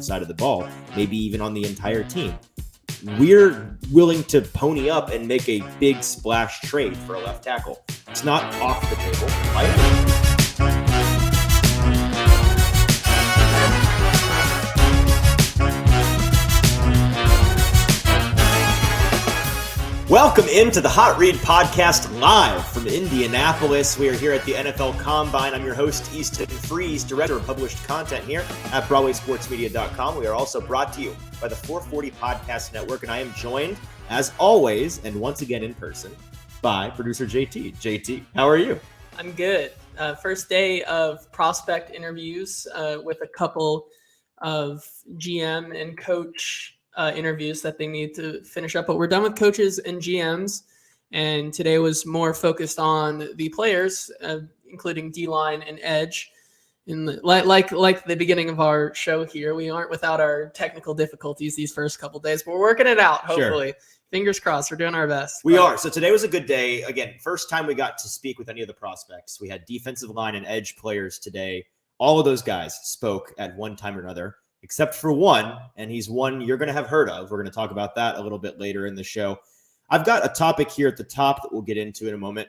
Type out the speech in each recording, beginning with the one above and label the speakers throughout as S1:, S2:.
S1: defensive side of the ball, maybe even on the entire team. We're willing to pony up and make a big splash trade for a left tackle. It's not off the table. Welcome into the Hot Read Podcast live from Indianapolis. We are here at the NFL Combine. I'm your host, Easton Freeze, Director of Published Content here at BroadwaySportsMedia.com. We are also brought to you by the 440 Podcast Network, and I am joined, as always, and once again in person, by producer JT. JT, how are you?
S2: I'm good. First day of prospect interviews with a couple of GM and coach interviews that they need to finish up, but we're done with coaches and GMs, and today was more focused on the players, including D-line and edge. Like the beginning of our show here, we aren't without our technical difficulties these first couple days, but we're working it out. Hopefully, sure. Fingers crossed. We're doing our best.
S1: We are. So today was a good day. Again, first time we got to speak with any of the prospects. We had defensive line and edge players today. All of those guys spoke at one time or another, except for one, and he's one you're going to have heard of. We're going to talk about that a little bit later in the show. I've got a topic here at the top that we'll get into in a moment.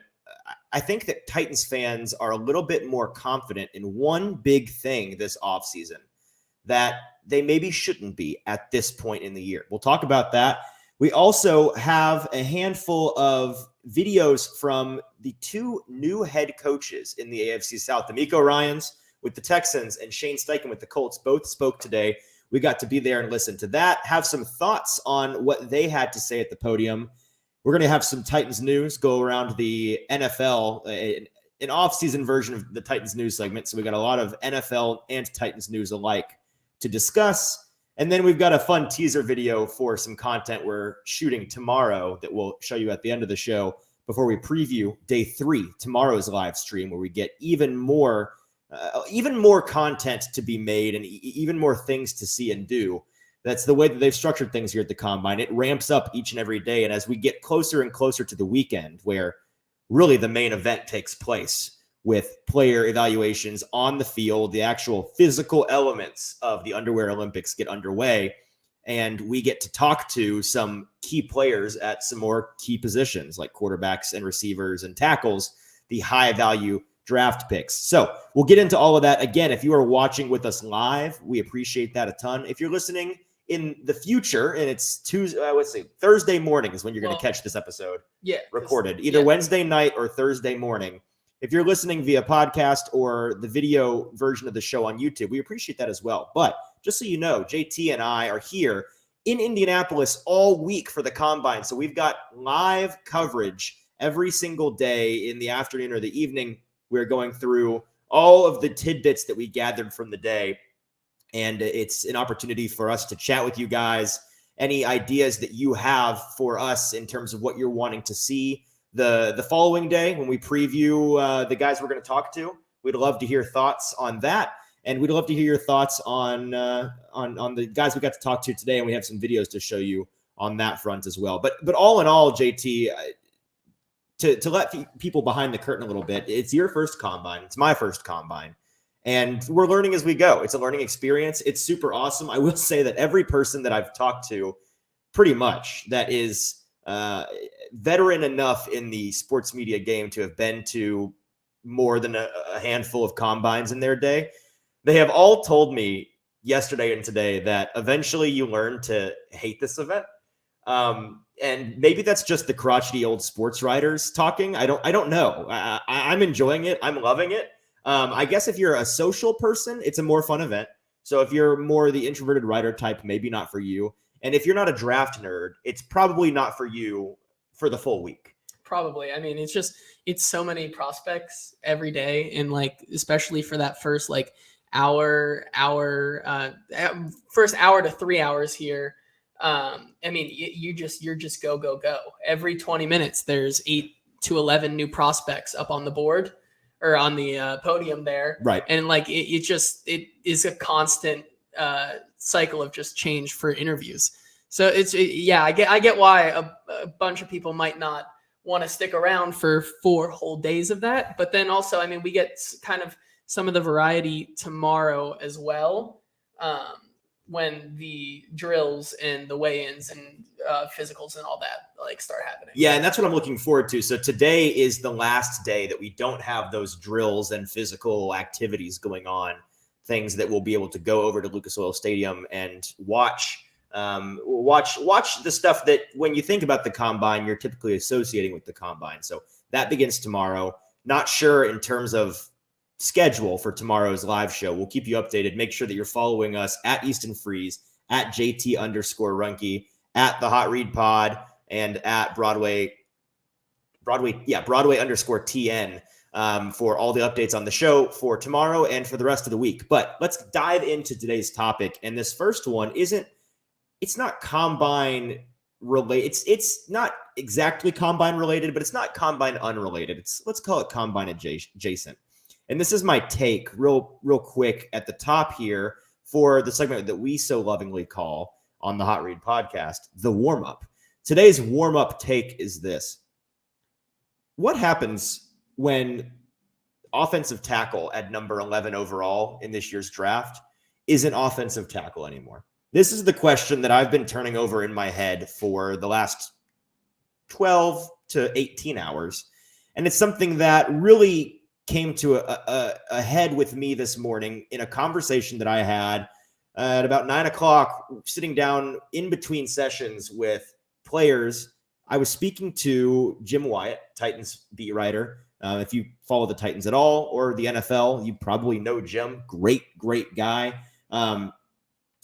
S1: I think that Titans fans are a little bit more confident in one big thing this offseason that they maybe shouldn't be at this point in the year. We'll talk about that. We also have a handful of videos from the two new head coaches in the AFC South, DeMeco Ryans with the Texans and Shane Steichen with the Colts. Both spoke today. We got to be there and listen to that, have some thoughts on what they had to say at the podium. We're going to have some Titans news go around the NFL, an off-season version of the Titans news segment. So we got a lot of NFL and Titans news alike to discuss. And then we've got a fun teaser video for some content we're shooting tomorrow that we'll show you at the end of the show before we preview day 3, tomorrow's live stream, where we get even more content to be made and even more things to see and do. That's the way that they've structured things here at the Combine. It ramps up each and every day. And as we get closer and closer to the weekend, where really the main event takes place with player evaluations on the field, the actual physical elements of the Underwear Olympics get underway, and we get to talk to some key players at some more key positions like quarterbacks and receivers and tackles, the high value draft picks. So we'll get into all of that. Again, if you are watching with us live, we appreciate that a ton. If you're listening in the future, and it's Thursday morning is when you're going to catch this episode recorded, either Wednesday night or Thursday morning. If you're listening via podcast or the video version of the show on YouTube, we appreciate that as well. But just so you know, JT and I are here in Indianapolis all week for the Combine. So we've got live coverage every single day in the afternoon or the evening. We're going through all of the tidbits that we gathered from the day, and it's an opportunity for us to chat with you guys. Any ideas that you have for us in terms of what you're wanting to see the following day when we preview the guys we're going to talk to, we'd love to hear thoughts on that, and we'd love to hear your thoughts on the guys we got to talk to today, and we have some videos to show you on that front as well. But all in all, JT. To let people behind the curtain a little bit, it's your first Combine. It's my first Combine. And we're learning as we go. It's a learning experience. It's super awesome. I will say that every person that I've talked to pretty much that is veteran enough in the sports media game to have been to more than a handful of Combines in their day, they have all told me yesterday and today that eventually you learn to hate this event. And maybe that's just the crotchety old sports writers talking. I don't know. I'm enjoying it. I'm loving it. I guess if you're a social person, it's a more fun event. So if you're more the introverted writer type, maybe not for you. And if you're not a draft nerd, it's probably not for you for the full week.
S2: Probably. I mean, it's so many prospects every day. And especially for that first first hour to 3 hours here. I mean, you're just go. Every 20 minutes, there's 8 to 11 new prospects up on the board or on the podium there.
S1: Right.
S2: And it is a constant cycle of just change for interviews. So I get why a bunch of people might not want to stick around for 4 whole days of that. But then also, I mean, we get kind of some of the variety tomorrow as well. when the drills and the weigh-ins and physicals and all that like start happening.
S1: Yeah, and that's what I'm looking forward to. So today is the last day that we don't have those drills and physical activities going on, things that we'll be able to go over to Lucas Oil Stadium and watch the stuff that when you think about the combine, you're typically associating with the combine. So that begins tomorrow. Not sure in terms of schedule for tomorrow's live show. We'll keep you updated. Make sure that you're following us at Easton Freeze, at JT_Runke, at the Hot Read Pod, and at Broadway_TN for all the updates on the show for tomorrow and for the rest of the week. But let's dive into today's topic. And this first one it's not combine related. It's not exactly combine related, but it's not combine unrelated. Let's call it combine adjacent. And this is my take real quick at the top here for the segment that we so lovingly call on the Hot Read podcast, the warm-up. Today's warm-up take is this. What happens when offensive tackle at number 11 overall in this year's draft is an offensive tackle anymore? This is the question that I've been turning over in my head for the last 12 to 18 hours. And it's something that really came to a head with me this morning in a conversation that I had at about 9 o'clock, sitting down in between sessions with players. I was speaking to Jim Wyatt, Titans beat writer. If you follow the Titans at all or the NFL, you probably know Jim. Great guy.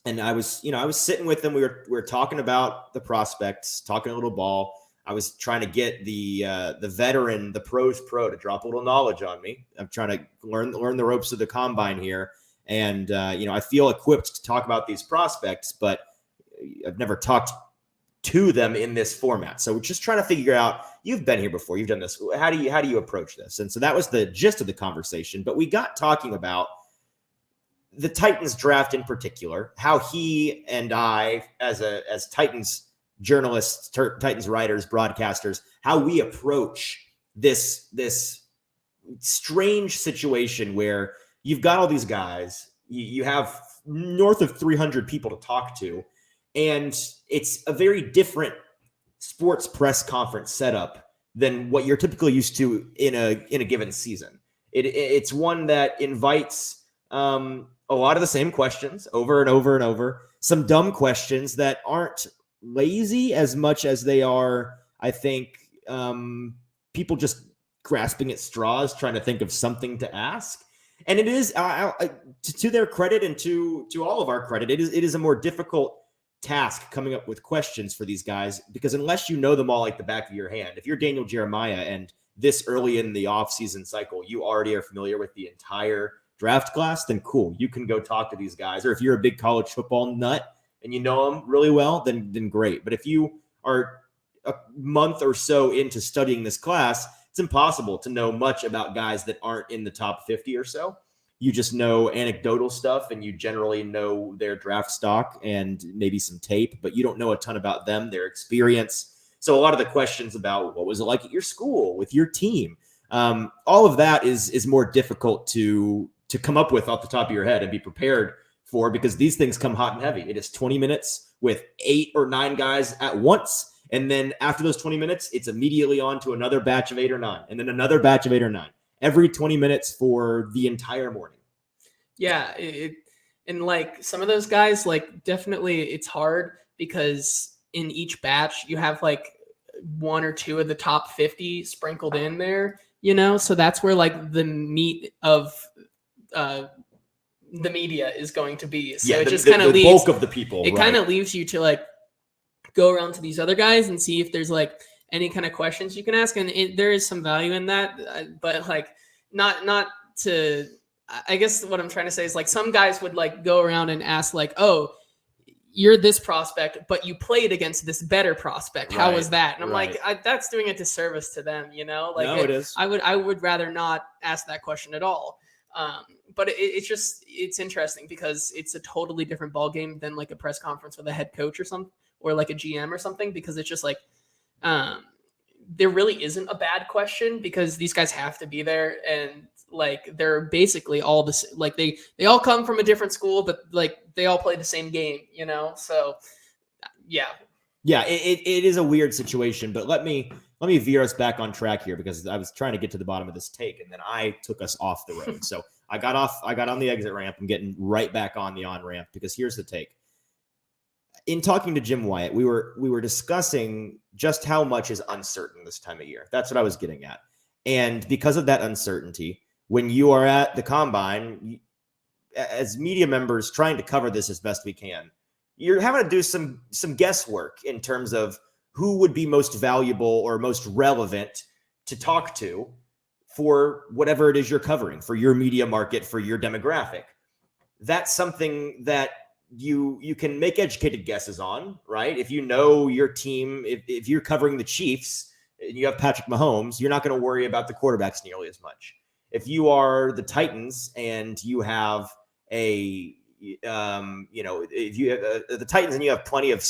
S1: And I was sitting with him. We were talking about the prospects, talking a little ball. I was trying to get the veteran, the pros pro, to drop a little knowledge on me. I'm trying to learn the ropes of the combine here. And, I feel equipped to talk about these prospects, but I've never talked to them in this format. So we're just trying to figure out, you've been here before, you've done this. How do you approach this? And so that was the gist of the conversation. But we got talking about the Titans draft in particular, how he and I, as Titans journalists, Titans writers, broadcasters, how we approach this strange situation where you've got all these guys, you have north of 300 people to talk to, and it's a very different sports press conference setup than what you're typically used to in a given season. It's one that invites a lot of the same questions over and over and over, some dumb questions that aren't lazy as much as they are, I think, people just grasping at straws, trying to think of something to ask. And it is, to their credit and to all of our credit, it is a more difficult task coming up with questions for these guys, because unless you know them all like the back of your hand, if you're Daniel Jeremiah and this early in the offseason cycle, you already are familiar with the entire draft class, then cool, you can go talk to these guys. Or if you're a big college football nut and you know them really well, then great. But if you are a month or so into studying this class, it's impossible to know much about guys that aren't in the top 50 or so. You just know anecdotal stuff, and you generally know their draft stock and maybe some tape, but you don't know a ton about them, their experience. So a lot of the questions about what was it like at your school, with your team, all of that is more difficult to come up with off the top of your head and be prepared for, because these things come hot and heavy. It is 20 minutes with 8 or 9 guys at once. And then after those 20 minutes, it's immediately on to another batch of 8 or 9, and then another batch of 8 or 9, every 20 minutes for the entire morning.
S2: Yeah. And like some of those guys, like definitely it's hard because in each batch you have like 1 or 2 of the top 50 sprinkled in there, so that's where like the meat of, the media is going to be. So it just kind of leaves
S1: bulk of the people.
S2: It kind of leaves you to like go around to these other guys and see if there's like any kind of questions you can ask. And there is some value in that, but like not to, I guess what I'm trying to say is like some guys would like go around and ask like, oh, you're this prospect, but you played against this better prospect. How was that? And I'm like, that's doing a disservice to them, Like
S1: no, it is.
S2: I would rather not ask that question at all. But it's interesting because it's a totally different ball game than like a press conference with a head coach or something, or like a GM or something, because it's just like, there really isn't a bad question because these guys have to be there, and like they're basically all the like they all come from a different school, but like they all play the same game, you know. So yeah,
S1: it is a weird situation, but let me veer us back on track here because I was trying to get to the bottom of this take and then I took us off the road. So I got on the exit ramp. I'm getting right back on the on ramp because here's the take. In talking to Jim Wyatt, we were discussing just how much is uncertain this time of year. That's what I was getting at. And because of that uncertainty, when you are at the combine, as media members trying to cover this as best we can, you're having to do some guesswork in terms of who would be most valuable or most relevant to talk to for whatever it is you're covering, for your media market, for your demographic. That's something that you can make educated guesses on, right? If you know your team, if you're covering the Chiefs and you have Patrick Mahomes, you're not going to worry about the quarterbacks nearly as much. If you are the Titans and you have if you have the Titans and you have plenty of,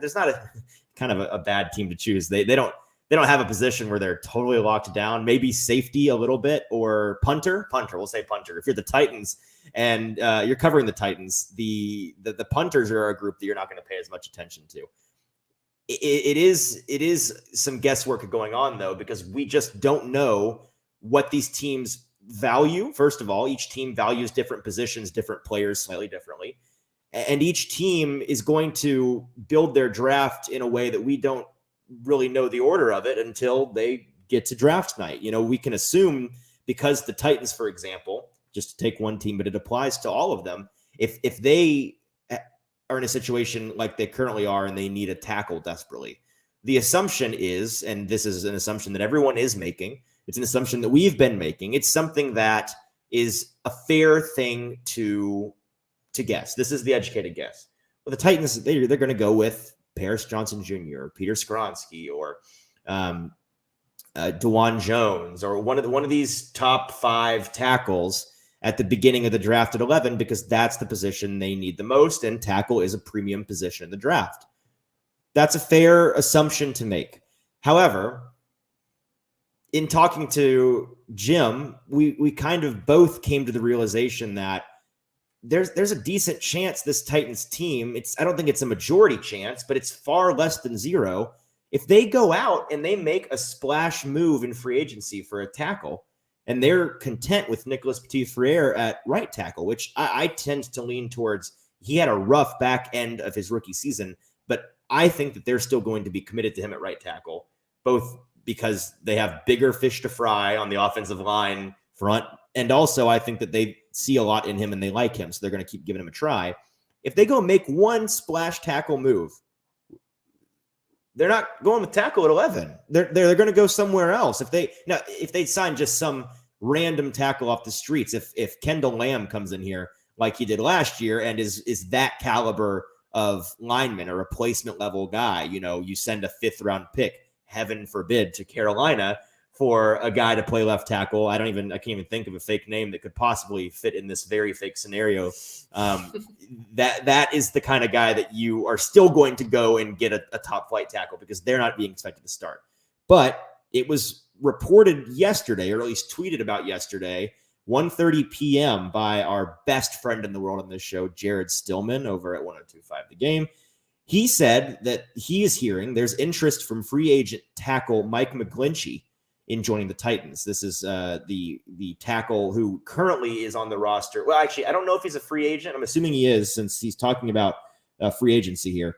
S1: there's not a kind of a bad team to choose. They don't have a position where they're totally locked down. Maybe safety a little bit or punter. We'll say punter. If you're the Titans and you're covering the Titans, the punters are a group that you're not going to pay as much attention to. It is some guesswork going on though, because we just don't know what these teams value. First of all, each team values different positions, different players slightly differently. And each team is going to build their draft in a way that we don't really know the order of it until they get to draft night. You know, we can assume because the Titans, for example, just to take one team, but it applies to all of them. If they are in a situation like they currently are and they need a tackle desperately, the assumption is, and this is an assumption that everyone is making, it's an assumption that we've been making. It's something that is a fair thing to guess. This is the educated guess. Well, the Titans, they're going to go with Paris Johnson Jr., or Peter Skoronski, or DeJuan Jones, or one of these top 5 tackles at the beginning of the draft at 11, because that's the position they need the most, and tackle is a premium position in the draft. That's a fair assumption to make. However, in talking to Jim, we kind of both came to the realization that there's a decent chance this Titans team, I don't think it's a majority chance, but it's far less than zero. If they go out and they make a splash move in free agency for a tackle, and they're content with Nicholas Petit-Frere at right tackle, which I tend to lean towards, he had a rough back end of his rookie season, but I think that they're still going to be committed to him at right tackle, both because they have bigger fish to fry on the offensive line front, and also I think that they see a lot in him and they like him, so they're going to keep giving him a try. If they go make one splash tackle move, they're not going with tackle at 11. They're going to go somewhere else. If they sign just some random tackle off the streets, if Kendall Lamb comes in here like he did last year and is that caliber of lineman, a replacement level guy, you send a 5th round pick, heaven forbid, to Carolina for a guy to play left tackle. I can't even think of a fake name that could possibly fit in this very fake scenario. That is the kind of guy that you are still going to go and get a top flight tackle because they're not being expected to start. But it was reported yesterday, or at least tweeted about yesterday, 1:30 p.m. by our best friend in the world on this show, Jared Stillman, over at 102.5 The Game. He said that he is hearing there's interest from free agent tackle Mike McGlinchey in joining the Titans. This is the tackle who currently is on the roster. Well, actually, I don't know if he's a free agent. I'm assuming he is, since he's talking about free agency here.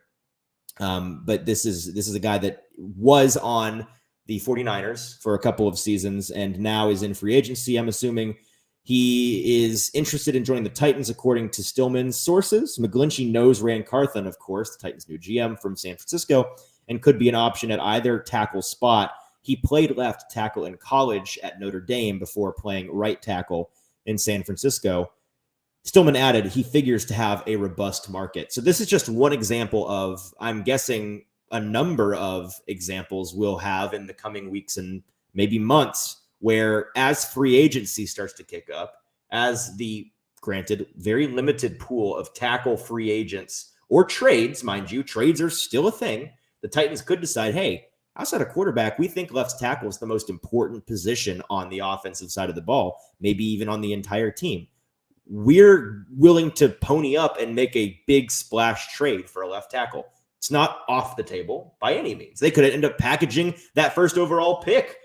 S1: But this is a guy that was on the 49ers for a couple of seasons and now is in free agency. I'm assuming he is interested in joining the Titans, according to Stillman's sources. McGlinchey knows Rand Carthon, of course, the Titans' new GM from San Francisco, and could be an option at either tackle spot. He played left tackle in college at Notre Dame before playing right tackle in San Francisco. Stillman added he figures to have a robust market. So this is just one example of, I'm guessing, a number of examples we'll have in the coming weeks and maybe months where, as free agency starts to kick up, as the, granted, very limited pool of tackle free agents or trades, mind you, trades are still a thing, the Titans could decide, hey, outside of quarterback, we think left tackle is the most important position on the offensive side of the ball, maybe even on the entire team. We're willing to pony up and make a big splash trade for a left tackle. It's not off the table by any means. They could end up packaging that first overall pick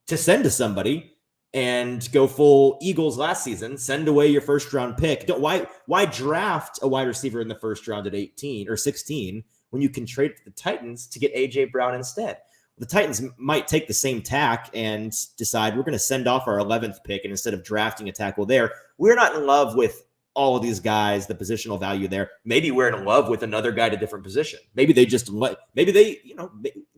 S1: to send to somebody and go full Eagles last season, send away your first round pick. Why draft a wide receiver in the first round at 18 or 16 when you can trade to the Titans to get AJ Brown instead? The Titans might take the same tack and decide we're going to send off our 11th pick, and instead of drafting a tackle there, we're not in love with all of these guys, the positional value there. Maybe we're in love with another guy at a different position. Maybe they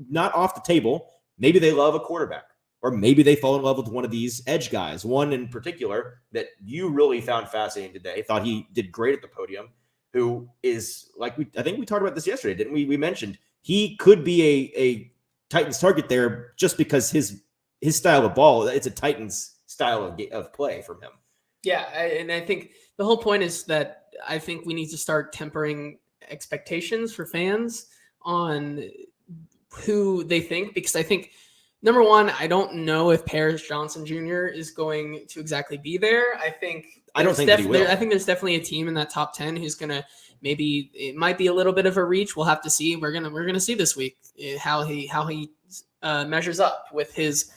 S1: not off the table. Maybe they love a quarterback, or maybe they fall in love with one of these edge guys. One in particular that you really found fascinating today, thought he did great at the podium, who is I think we talked about this yesterday, didn't we? We mentioned he could be a Titans target there just because his style of ball, it's a Titans style of play from him.
S2: Yeah, and I think the whole point is that I think we need to start tempering expectations for fans on who they think, because I think, number one, I don't know if Paris Johnson Jr. is going to exactly be there. I don't think that he will. I think there's definitely a team in that top 10 who's going to, maybe it might be a little bit of a reach. We'll have to see. We're gonna see this week how he measures up with his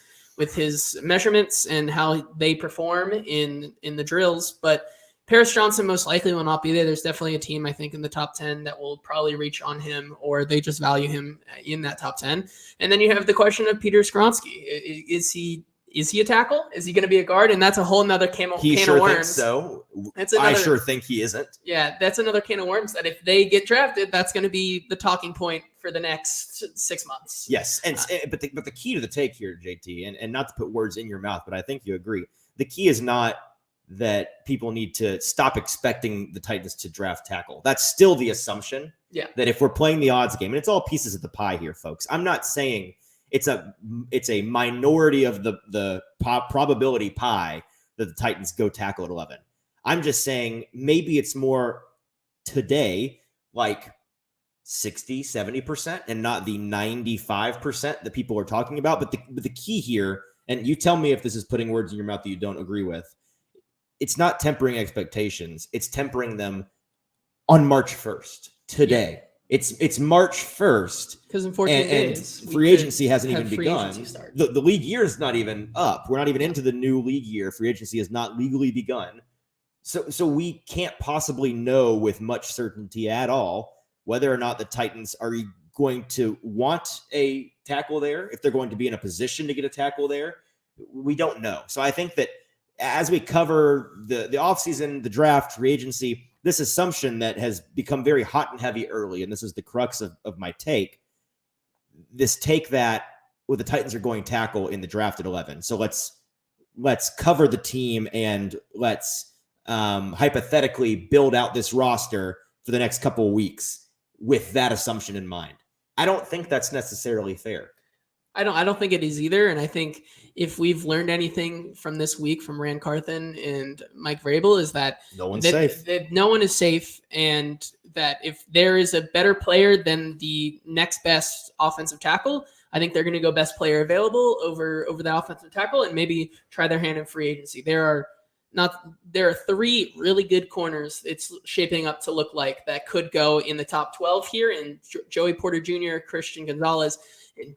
S2: measurements and how they perform in the drills. But Paris Johnson most likely will not be there. There's definitely a team, I think, in the top 10 that will probably reach on him, or they just value him in that top 10. And then you have the question of Peter Skronsky. Is he a tackle? Is he going to be a guard? And that's a whole nother can of worms.
S1: Thinks so. I sure think he isn't. Yeah,
S2: that's another can of worms that if they get drafted, that's going to be the talking point for the next 6 months.
S1: Yes, but the key to the take here, JT, and not to put words in your mouth, but I think you agree. The key is not that people need to stop expecting the Titans to draft tackle. That's still the assumption.
S2: Yeah.
S1: That if we're playing the odds game, and it's all pieces of the pie here, folks. I'm not saying it's a minority of the probability pie that the Titans go tackle at 11. I'm just saying maybe it's more today like 60, 70% and not the 95% that people are talking about. But the key here, and you tell me if this is putting words in your mouth that you don't agree with, it's not tempering expectations. It's tempering them on March 1st, today. Yeah. It's March 1st.
S2: Because in 14 days.
S1: And free agency hasn't even begun. The league year is not even up. We're not even into the new league year. Free agency has not legally begun. So we can't possibly know with much certainty at all whether or not the Titans are going to want a tackle there, if they're going to be in a position to get a tackle there. We don't know. So I think that as we cover the offseason, the draft, free agency, this assumption that has become very hot and heavy early, and this is the crux of my take, this take that the Titans are going tackle in the draft at 11. So let's cover the team and let's hypothetically build out this roster for the next couple of weeks with that assumption in mind. I don't think that's necessarily fair.
S2: I don't think it is either. And I think if we've learned anything from this week from Rand Carthen and Mike Vrabel is that
S1: no one's safe.
S2: That no one is safe, and that if there is a better player than the next best offensive tackle, I think they're going to go best player available over the offensive tackle and maybe try their hand in free agency. There are three really good corners it's shaping up to look like that could go in the top 12 here, and Joey Porter Jr., Christian Gonzalez, and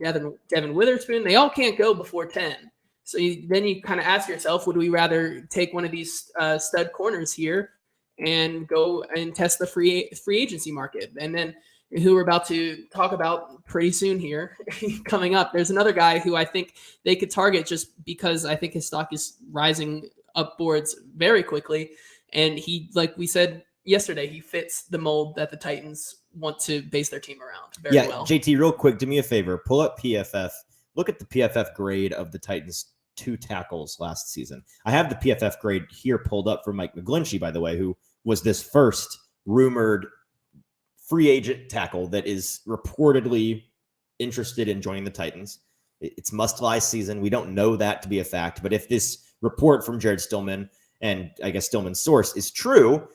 S2: Devin Witherspoon. They all can't go before 10. So then you kind of ask yourself, would we rather take one of these stud corners here and go and test the free agency market? And then who we're about to talk about pretty soon here coming up, there's another guy who I think they could target just because I think his stock is rising upwards very quickly. And he, like we said yesterday, he fits the mold that the Titans want to base their team around very well.
S1: JT, real quick, do me a favor. Pull up PFF. Look at the PFF grade of the Titans' 2 tackles last season. I have the PFF grade here pulled up for Mike McGlinchey, by the way, who was this first rumored free agent tackle that is reportedly interested in joining the Titans. It's must-lie season. We don't know that to be a fact. But if this report from Jared Stillman, and I guess Stillman's source, is true,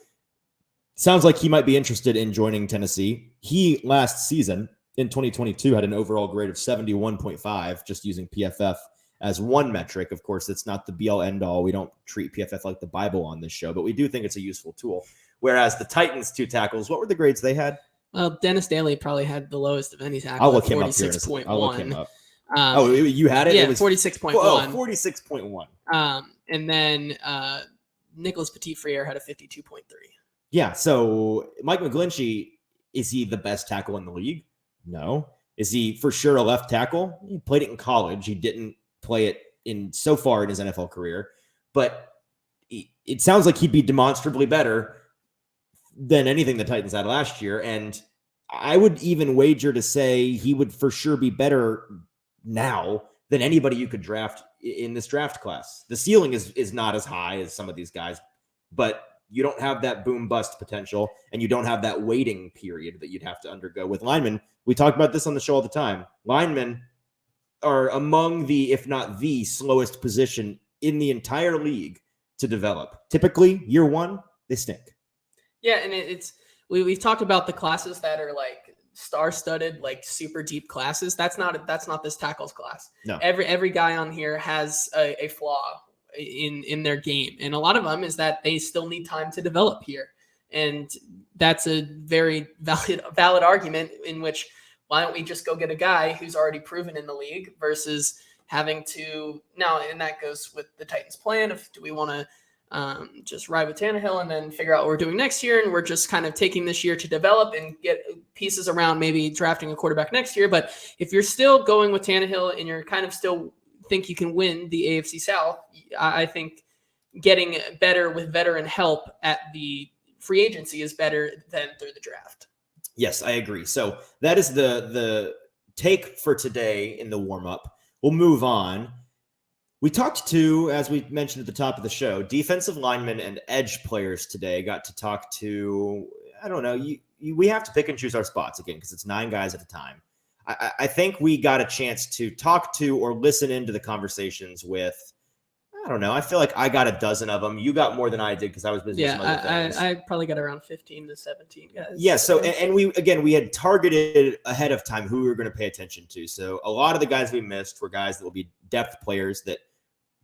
S1: sounds like he might be interested in joining Tennessee. He, last season, in 2022 had an overall grade of 71.5, just using PFF as one metric. Of course, it's not the be-all, end-all. We don't treat PFF like the Bible on this show, but we do think it's a useful tool. Whereas the Titans' 2 tackles, what were the grades they had?
S2: Well, Dennis Daly probably had the lowest of any tackle.
S1: I'll look him up here. I'll look him up. You had it?
S2: Yeah,
S1: it was
S2: 46.1.
S1: Oh, 46.1.
S2: And then Nicholas Petit-Frere had a 52.3.
S1: Yeah, so Mike McGlinchey, is he the best tackle in the league? No. Is he for sure a left tackle? He played it in college. He didn't play it so far in his NFL career. But it sounds like he'd be demonstrably better than anything the Titans had last year. And I would even wager to say he would for sure be better now than anybody you could draft in this draft class. The ceiling is not as high as some of these guys, but you don't have that boom bust potential, and you don't have that waiting period that you'd have to undergo with linemen. We talk about this on the show all the time. Linemen are among the, if not the slowest position in the entire league to develop. Typically, year one, they stink.
S2: Yeah, and we've talked about the classes that are like star-studded, like super deep classes. That's not this tackles class.
S1: No.
S2: Every guy on here has a flaw in their game, and a lot of them is that they still need time to develop here, and that's a very valid argument in which why don't we just go get a guy who's already proven in the league versus having to now, and that goes with the Titans plan of do we want to just ride with Tannehill and then figure out what we're doing next year, and we're just kind of taking this year to develop and get pieces around maybe drafting a quarterback next year. But if you're still going with Tannehill and you're kind of still think you can win the AFC South, I think getting better with veteran help at the free agency is better than through the draft.
S1: Yes, I agree. So that is the take for today in the warm-up. We'll move on. We talked to, as we mentioned at the top of the show, defensive linemen and edge players today. Got to talk to, I don't know, we have to pick and choose our spots again because it's 9 guys at a time. I think we got a chance to talk to or listen into the conversations with, I don't know, I feel like I got a dozen of them. You got more than I did because I was busy with some other things.
S2: I probably got around 15 to 17 guys.
S1: Yeah, so, and we had targeted ahead of time who we were going to pay attention to. So a lot of the guys we missed were guys that will be depth players that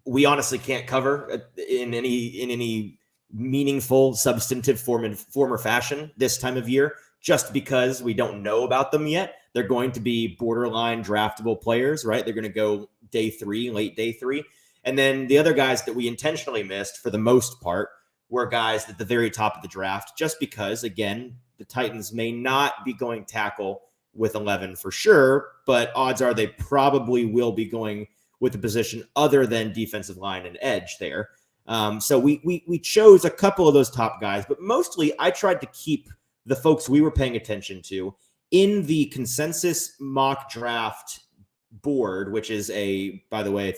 S1: we honestly can't cover in any meaningful, substantive form or fashion this time of year, just because we don't know about them yet. They're going to be borderline draftable players, right? They're going to go day 3, late day 3. And then the other guys that we intentionally missed for the most part were guys at the very top of the draft, just because, again, the Titans may not be going tackle with 11 for sure, but odds are they probably will be going with a position other than defensive line and edge there. So we chose a couple of those top guys, but mostly I tried to keep the folks we were paying attention to in the consensus mock draft board, which is by the way,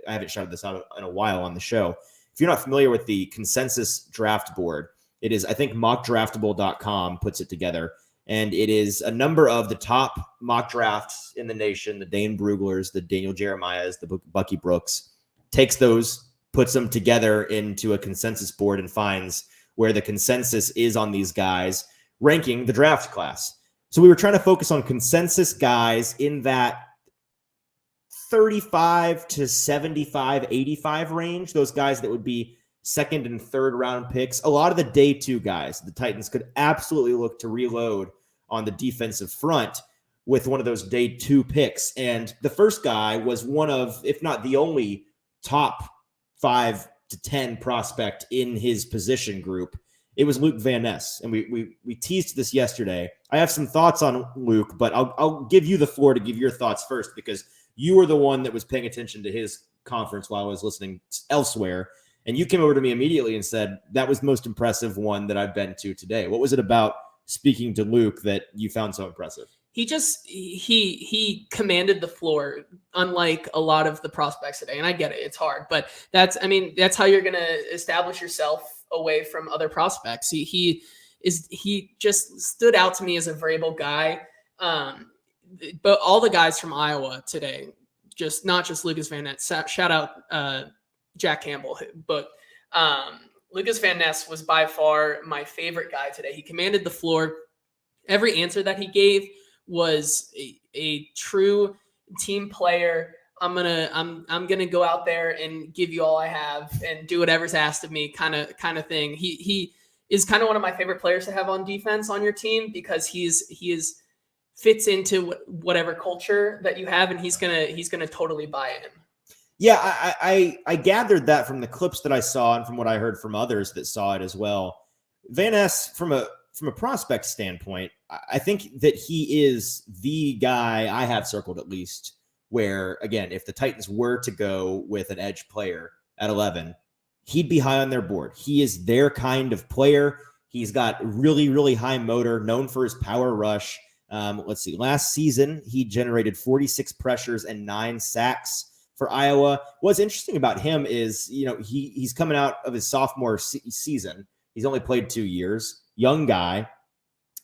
S1: I haven't shouted this out in a while on the show. If you're not familiar with the consensus draft board, it is, I think mockdraftable.com puts it together. And it is a number of the top mock drafts in the nation, the Dane Bruglers, the Daniel Jeremiahs, the Bucky Brooks, takes those, puts them together into a consensus board and finds where the consensus is on these guys, ranking the draft class. So we were trying to focus on consensus guys in that 35 to 75, 85 range, those guys that would be second and third round picks. A lot of the day 2 guys, the Titans could absolutely look to reload on the defensive front with one of those day 2 picks. And the first guy was one of, if not the only top 5 to 10 prospect in his position group. It was Luke Van Ness. And we teased this yesterday. I have some thoughts on Luke, but I'll give you the floor to give your thoughts first, because you were the one that was paying attention to his conference while I was listening elsewhere. And you came over to me immediately and said, that was the most impressive one that I've been to today. What was it about speaking to Luke that you found so impressive?
S2: He commanded the floor, unlike a lot of the prospects today. And I get it. It's hard, but that's how you're going to establish yourself away from other prospects. He just stood out to me as a variable guy. But all the guys from Iowa today, not just Lucas Van Ness, shout out Jack Campbell, but Lucas Van Ness was by far my favorite guy today. He commanded the floor. Every answer that he gave was a true team player. I'm gonna go out there and give you all I have and do whatever's asked of me, kind of thing. He is kind of one of my favorite players to have on defense on your team, because he fits into whatever culture that you have, and he's gonna totally buy in.
S1: Yeah, I gathered that from the clips that I saw and from what I heard from others that saw it as well. Van Ness, from a prospect standpoint, I think that he is the guy I have circled, at least, where, again, if the Titans were to go with an edge player at 11, he'd be high on their board. He is their kind of player. He's got really, really high motor, known for his power rush. Let's see. Last season, he generated 46 pressures and 9 sacks for Iowa. What's interesting about him is, he's coming out of his sophomore season. He's only played 2 years, young guy.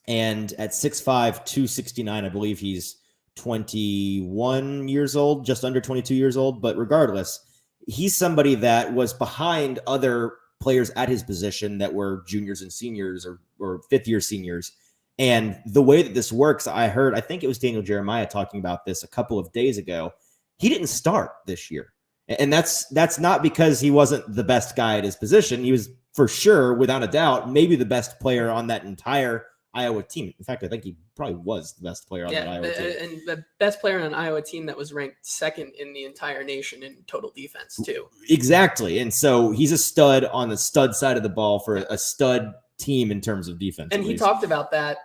S1: And at 6'5", 269, I believe he's 21 years old, just under 22 years old. But regardless, he's somebody that was behind other players at his position that were juniors and seniors or fifth-year seniors. And the way that this works, I think it was Daniel Jeremiah talking about this a couple of days ago. He didn't start this year. And that's not because he wasn't the best guy at his position. He was, for sure, without a doubt, maybe the best player on that entire Iowa team. In fact, I think he probably was the best player on that Iowa team.
S2: And the best player on an Iowa team that was ranked second in the entire nation in total defense, too.
S1: Exactly. And so he's a stud on the stud side of the ball for a stud team in terms of defense.
S2: And he talked about that.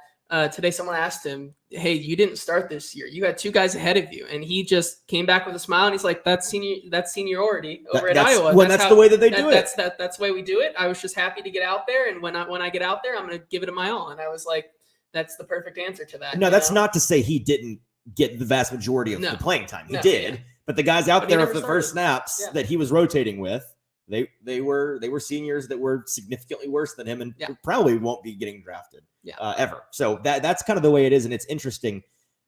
S2: Today, someone asked him, hey, you didn't start this year. You had 2 guys ahead of you. And he just came back with a smile, and he's like, that's seniority over at Iowa.
S1: Well, that's the way that they do it.
S2: That's the way we do it. I was just happy to get out there. And when I get out there, I'm going to give it my all. And I was like, that's the perfect answer to that.
S1: No, that's not to say he didn't get the vast majority of the playing time. He did. Yeah. But the guys out there for the first snaps that he was rotating with, they were seniors that were significantly worse than him and probably won't be getting drafted ever. So that's kind of the way it is, and it's interesting.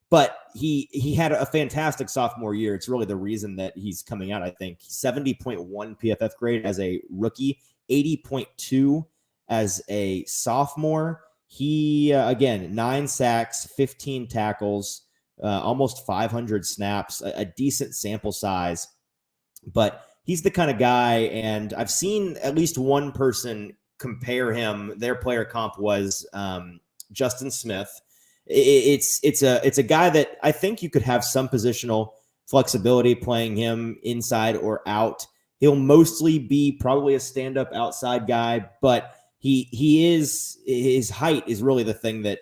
S1: But he had a fantastic sophomore year. It's really the reason that he's coming out. I think 70.1 PFF grade as a rookie, 80.2 as a sophomore. He again 9 sacks, 15 tackles, almost 500 snaps, a decent sample size, but he's the kind of guy, and I've seen at least one person compare him. Their player comp was Justin Smith. It's a guy that I think you could have some positional flexibility playing him inside or out. He'll mostly be probably a stand-up outside guy, but his height is really the thing that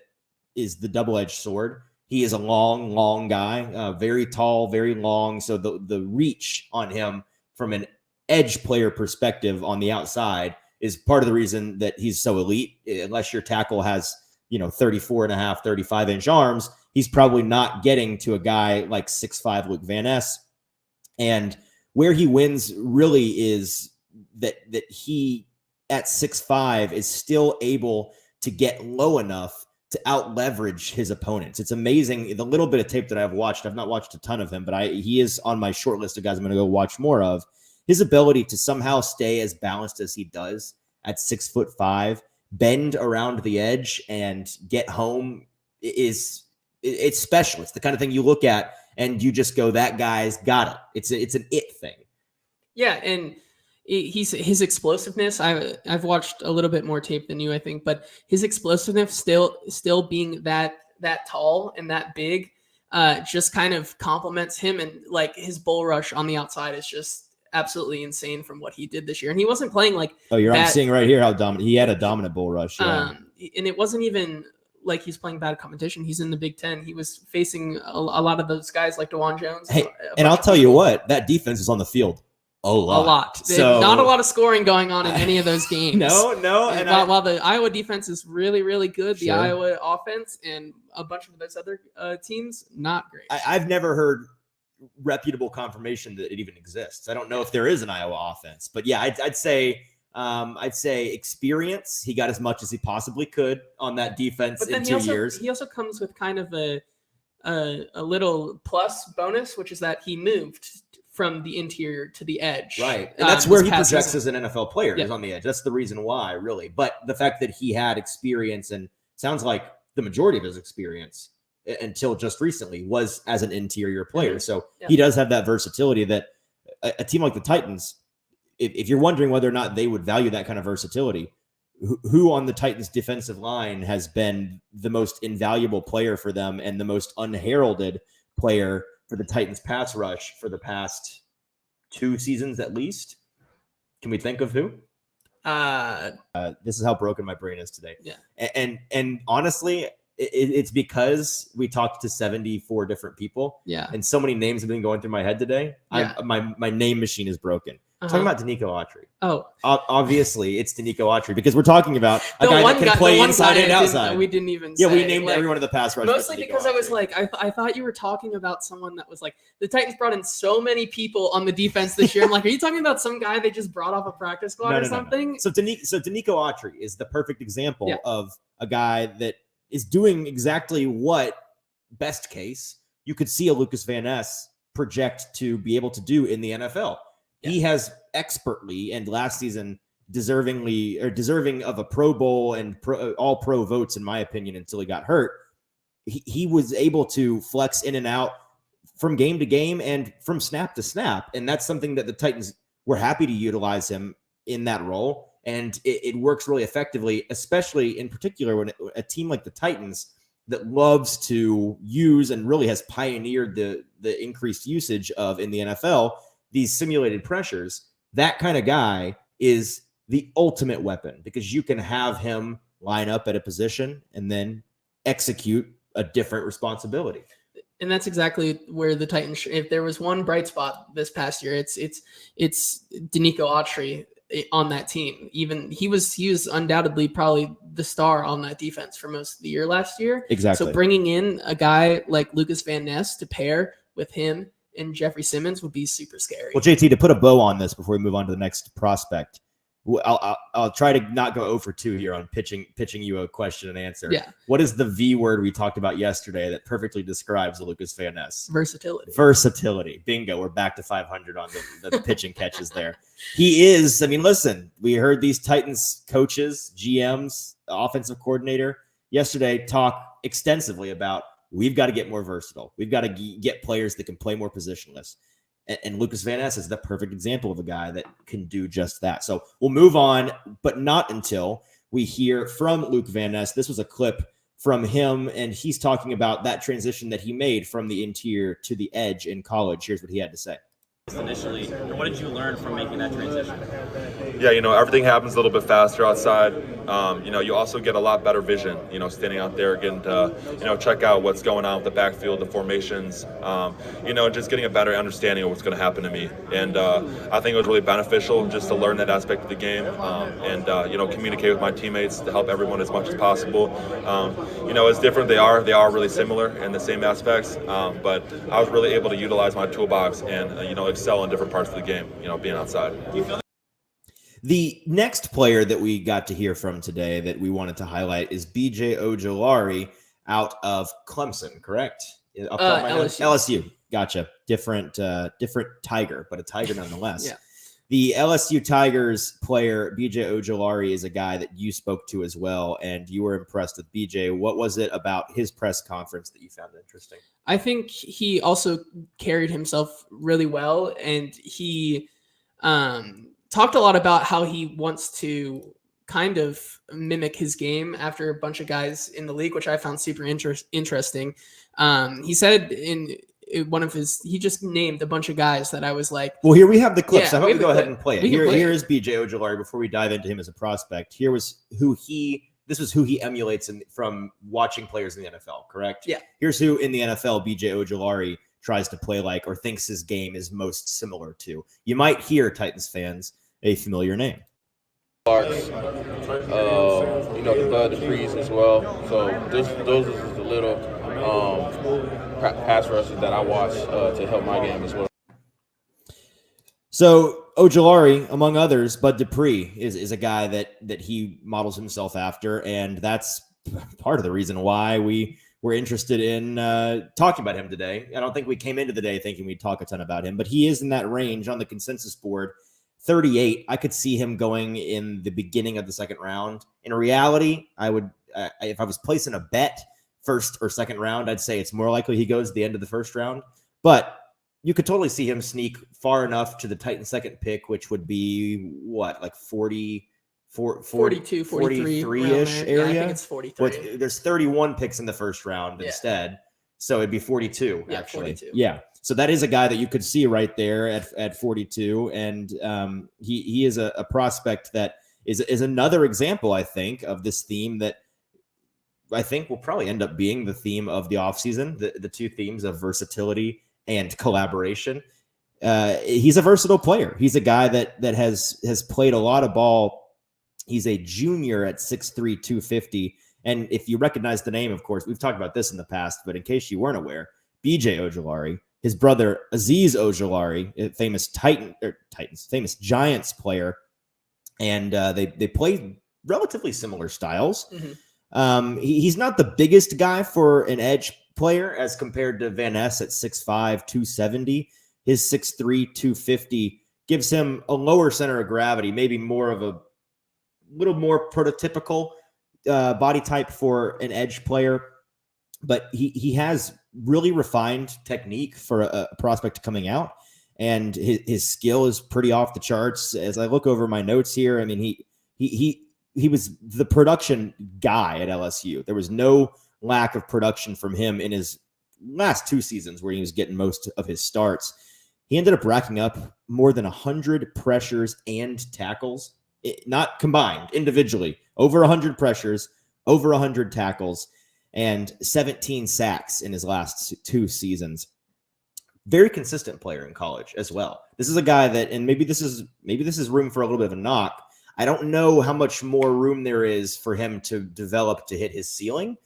S1: is the double-edged sword. He is a long guy, very tall, very long. So the reach on him from an edge player perspective on the outside is part of the reason that he's so elite. Unless your tackle has, 34.5, 35-inch arms, he's probably not getting to a guy like 6'5" Luke Van Ness. And where he wins really is that he at 6'5" is still able to get low enough to out leverage his opponents. It's amazing. The little bit of tape that I've watched, I've not watched a ton of him, but he is on my short list of guys I'm going to go watch more of. His ability to somehow stay as balanced as he does at 6'5", bend around the edge and get home it's special. It's the kind of thing you look at and you just go, that guy's got it. It's an it thing. Yeah.
S2: And his explosiveness. I've watched a little bit more tape than you, I think, but his explosiveness still being that tall and that big, just kind of complements him, and like his bull rush on the outside is just absolutely insane from what he did this year. And he wasn't playing like,
S1: I'm seeing right here how dominant he had a dominant bull rush. Yeah.
S2: And it wasn't even like he's playing bad competition. He's in the Big Ten. He was facing a lot of those guys like DeJuan Jones.
S1: Hey, and I'll tell you what, that defense is on the field a lot.
S2: So not a lot of scoring going on in any of those games.
S1: No.
S2: And while the Iowa defense is really, really good, the Iowa offense and a bunch of those other teams, not great.
S1: I've never heard reputable confirmation that it even exists. I don't know if there is an Iowa offense, but yeah, I'd say experience. He got as much as he possibly could on that defense in 2 years.
S2: He also comes with kind of a little plus bonus, which is that he moved from the interior to the edge.
S1: Right. And that's where he projects as an NFL player, is on the edge. That's the reason why, really. But the fact that he had experience, and sounds like the majority of his experience until just recently was as an interior player. So
S2: Yeah.
S1: he does have that versatility that a team like the Titans, if you're wondering whether or not they would value that kind of versatility, who on the Titans defensive line has been the most invaluable player for them and the most unheralded player for the Titans pass rush for the past 2 seasons at least? Can we think of who? This is how broken my brain is today.
S2: Yeah.
S1: And honestly, it's because we talked to 74 different people.
S2: Yeah.
S1: And so many names have been going through my head today.
S2: Yeah.
S1: My name machine is broken. Talking about DeMeco Autry.
S2: Oh,
S1: obviously it's DeMeco Autry because we're talking about a guy that can play inside and outside.
S2: We didn't even.
S1: Yeah,
S2: say,
S1: we named everyone in the pass rush.
S2: Mostly because I was like, I thought you were talking about someone that was like, the Titans brought in so many people on the defense this year. I'm like, are you talking about some guy they just brought off a practice squad or something?
S1: No. So DeMeco Autry is the perfect example of a guy that is doing exactly what, best case, you could see a Lucas Van Ness project to be able to do in the NFL. Yeah. He has expertly, and last season deserving of a Pro Bowl and all pro votes, in my opinion, until he got hurt. He was able to flex in and out from game to game and from snap to snap. And that's something that the Titans were happy to utilize him in that role. And it works really effectively, especially in particular when a team like the Titans that loves to use and really has pioneered the increased usage of in the NFL, these simulated pressures. That kind of guy is the ultimate weapon because you can have him line up at a position and then execute a different responsibility.
S2: And that's exactly where the Titans, if there was one bright spot this past year, it's DeMeco Autry on that team. Even he was undoubtedly probably the star on that defense for most of the year last year.
S1: Exactly.
S2: So bringing in a guy like Lucas Van Ness to pair with him and Jeffrey Simmons would be super scary.
S1: Well, JT, to put a bow on this before we move on to the next prospect, I'll try to not go 0 for 2 here on pitching you a question and answer.
S2: Yeah.
S1: What is the V word we talked about yesterday that perfectly describes Lucas Van Ness?
S2: Versatility.
S1: Bingo. We're back to 500 on the pitching catches there. He is. I mean, listen, we heard these Titans coaches, GMs, offensive coordinator yesterday talk extensively about we've got to get more versatile. We've got to get players that can play more positionless. And Lucas Van Ness is the perfect example of a guy that can do just that. So we'll move on, but not until we hear from Luke Van Ness. This was a clip from him, and he's talking about that transition that he made from the interior to the edge in college. Here's what he had to say.
S3: Initially, what did you learn from making that transition?
S4: Yeah, everything happens a little bit faster outside. You also get a lot better vision, standing out there, getting to, check out what's going on with the backfield, the formations, just getting a better understanding of what's going to happen to me. And I think it was really beneficial just to learn that aspect of the game and communicate with my teammates to help everyone as much as possible. It's different. They are really similar in the same aspects, but I was really able to utilize my toolbox and, excel in different parts of the game, being outside.
S1: The next player that we got to hear from today that we wanted to highlight is BJ Ojulari out of Clemson, correct? LSU. Gotcha. Different Tiger, but a Tiger nonetheless.
S2: Yeah.
S1: The LSU Tigers player, BJ Ojulari, is a guy that you spoke to as well, and you were impressed with BJ. What was it about his press conference that you found interesting?
S2: I think he also carried himself really well, and he talked a lot about how he wants to kind of mimic his game after a bunch of guys in the league, which I found super interesting. He said in one of his, he just named a bunch of guys that I was like,
S1: well, here we have the clip.
S2: Yeah,
S1: so I hope we go ahead and play it. Here is BJ Ojulari. Before we dive into him as a prospect, this was who he emulates from watching players in the NFL, correct?
S2: Yeah.
S1: Here's who in the NFL BJ Ojulari tries to play like or thinks his game is most similar to. You might hear, Titans fans, a familiar name.
S5: Clarks, the Bud, the Freeze as well. So those are the little pass rushes that I watch to help my game as well.
S1: So Ojulari, among others, Bud Dupree is a guy that he models himself after, and that's part of the reason why we were interested in talking about him today. I don't think we came into the day thinking we'd talk a ton about him, but he is in that range on the consensus board. 38, I could see him going in the beginning of the second round. In reality, I would, if I was placing a bet, first or second round. I'd say it's more likely he goes the end of the first round, but you could totally see him sneak far enough to the Titans' second pick, which would be what, like 42,
S2: 43-ish
S1: area.
S2: Yeah, I think it's 43.
S1: But there's 31 picks in the first round instead. So it'd be 42, actually.
S2: 42.
S1: Yeah. So that is a guy that you could see right there at 42. And he is a prospect that is another example, I think, of this theme that I think will probably end up being the theme of the offseason, the two themes of versatility and collaboration. He's a versatile player. He's a guy that has played a lot of ball. He's a junior at 6'3", 250. And if you recognize the name, of course, we've talked about this in the past, but in case you weren't aware, BJ Ojulari, his brother Azeez Ojulari, famous famous Giants player, and they play relatively similar styles.
S2: Mm-hmm.
S1: He's not the biggest guy for an edge player as compared to Van Ness at 6'5", 270. His 6'3", 250 gives him a lower center of gravity, maybe more of a little more prototypical body type for an edge player, but he has really refined technique for a prospect coming out, and his skill is pretty off the charts. As I look over my notes here, I mean, he was the production guy at LSU. There was no lack of production from him in his last two seasons where he was getting most of his starts. He ended up racking up more than 100 pressures and tackles, not combined, individually, over 100 pressures, over 100 tackles, and 17 sacks in his last two seasons. Very consistent player in college as well. This is a guy that, and maybe this is room for a little bit of a knock. I don't know how much more room there is for him to develop to hit his ceiling.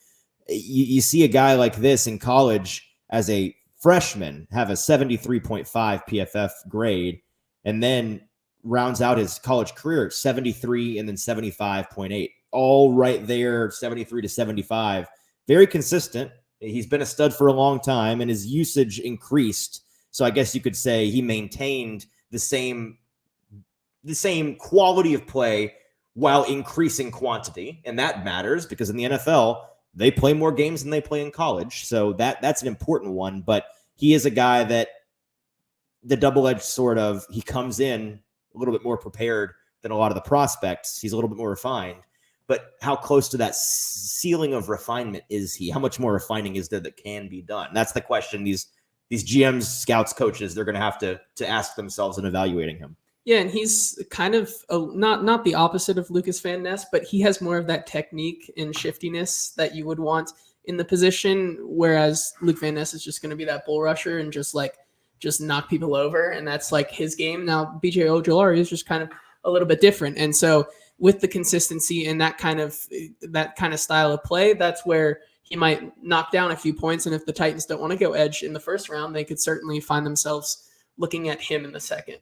S1: You see a guy like this in college as a freshman have a 73.5 PFF grade, and then rounds out his college career at 73 and then 75.8, all right there, 73 to 75. Very consistent. He's been a stud for a long time, and his usage increased. So I guess you could say he maintained the same quality of play while increasing quantity. And that matters because in the NFL, they play more games than they play in college. So that's an important one. But he is a guy that the double-edged sort of, he comes in a little bit more prepared than a lot of the prospects. He's a little bit more refined. But how close to that ceiling of refinement is he? How much more refining is there that can be done? That's the question these GMs, scouts, coaches, they're going to have to ask themselves in evaluating him.
S2: Yeah, and he's kind of not the opposite of Lucas Van Ness, but he has more of that technique and shiftiness that you would want in the position, whereas Luke Van Ness is just going to be that bull rusher and just knock people over, and that's like his game. Now, BJ Ojulari is just kind of a little bit different, and so with the consistency and that kind of style of play, that's where he might knock down a few points. And if the Titans don't want to go edge in the first round, they could certainly find themselves looking at him in the second.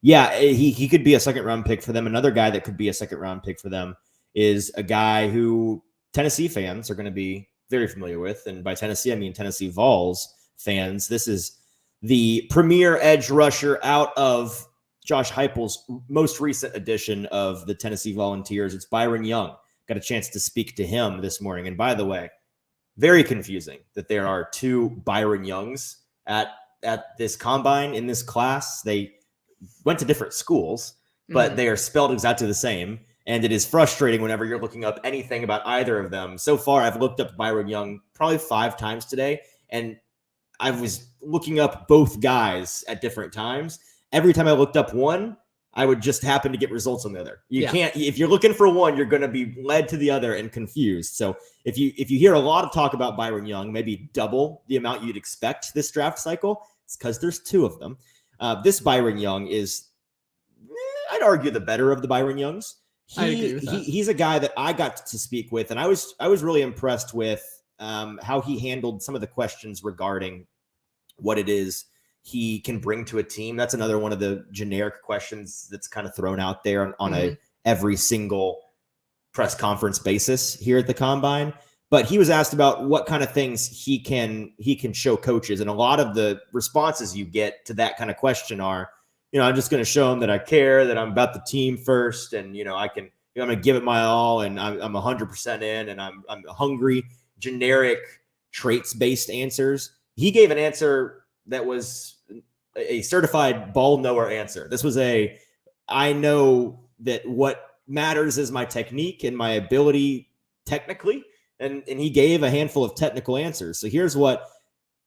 S1: Yeah, he could be a second-round pick for them. Another guy that could be a second-round pick for them is a guy who Tennessee fans are going to be very familiar with. And by Tennessee, I mean Tennessee Vols fans. This is the premier edge rusher out of Josh Heupel's most recent edition of the Tennessee Volunteers. It's Byron Young. Got a chance to speak to him this morning. And by the way, very confusing that there are two Byron Youngs at this combine in this class. They went to different schools, but they are spelled exactly the same. And it is frustrating whenever you're looking up anything about either of them. So far, I've looked up Byron Young probably 5 times today, and I was looking up both guys at different times. Every time I looked up one, I would just happen to get results on the other. You can't, if you're looking for one, you're going to be led to the other and confused. So if you hear a lot of talk about Byron Young, maybe double the amount you'd expect this draft cycle, it's because there's 2 of them. This Byron Young is, I'd argue, the better of the Byron Youngs.
S2: I agree with that.
S1: He's a guy that I got to speak with, and I was really impressed with how he handled some of the questions regarding what it is he can bring to a team. That's another one of the generic questions that's kind of thrown out there on a every single press conference basis here at the Combine. But he was asked about what kind of things he can show coaches. And a lot of the responses you get to that kind of question are, I'm just going to show them that I care, that I'm about the team first. And, I'm going to give it my all, and I'm 100% in, and I'm hungry. generic traits-based answers. He gave an answer that was a certified ball knower answer. This was I know that what matters is my technique and my ability technically, and he gave a handful of technical answers. So here's what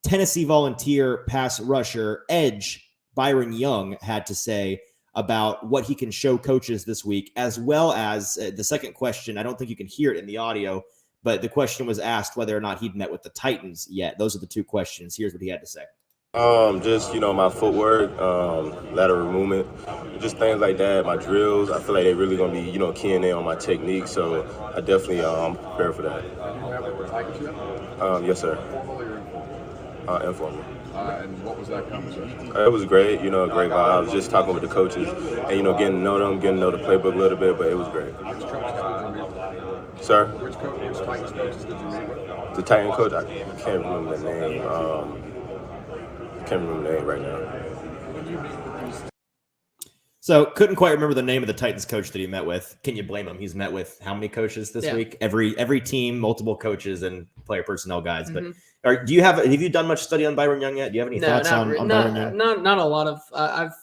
S1: Tennessee Volunteer pass rusher edge Byron Young had to say about what he can show coaches this week, as well as the second question. I don't think you can hear it in the audio, but the question was asked whether or not he'd met with the Titans yet. Those are the two questions. Here's what he had to say.
S6: Just, my footwork, lateral movement, just things like that, my drills. I feel like they're really going to be, keying in on my technique. So I definitely prepared for that. Yes, sir. Informal.
S7: And what was that conversation?
S6: It was great, great vibe. I was just talking with the coaches and, getting to know them, getting to know the playbook a little bit, but it was great.
S7: Which coach did you meet with?
S6: Sir?
S7: Which Titans coaches did you meet with?
S6: The Titan coach, I can't remember the name. Can't remember the name right now.
S1: So couldn't quite remember the name of the Titans coach that he met with. Can you blame him? He's met with how many coaches this week? Every team, multiple coaches and player personnel guys. But have you done much study on Byron Young yet? Do you have any thoughts on Byron Young?
S2: Not a lot of. I've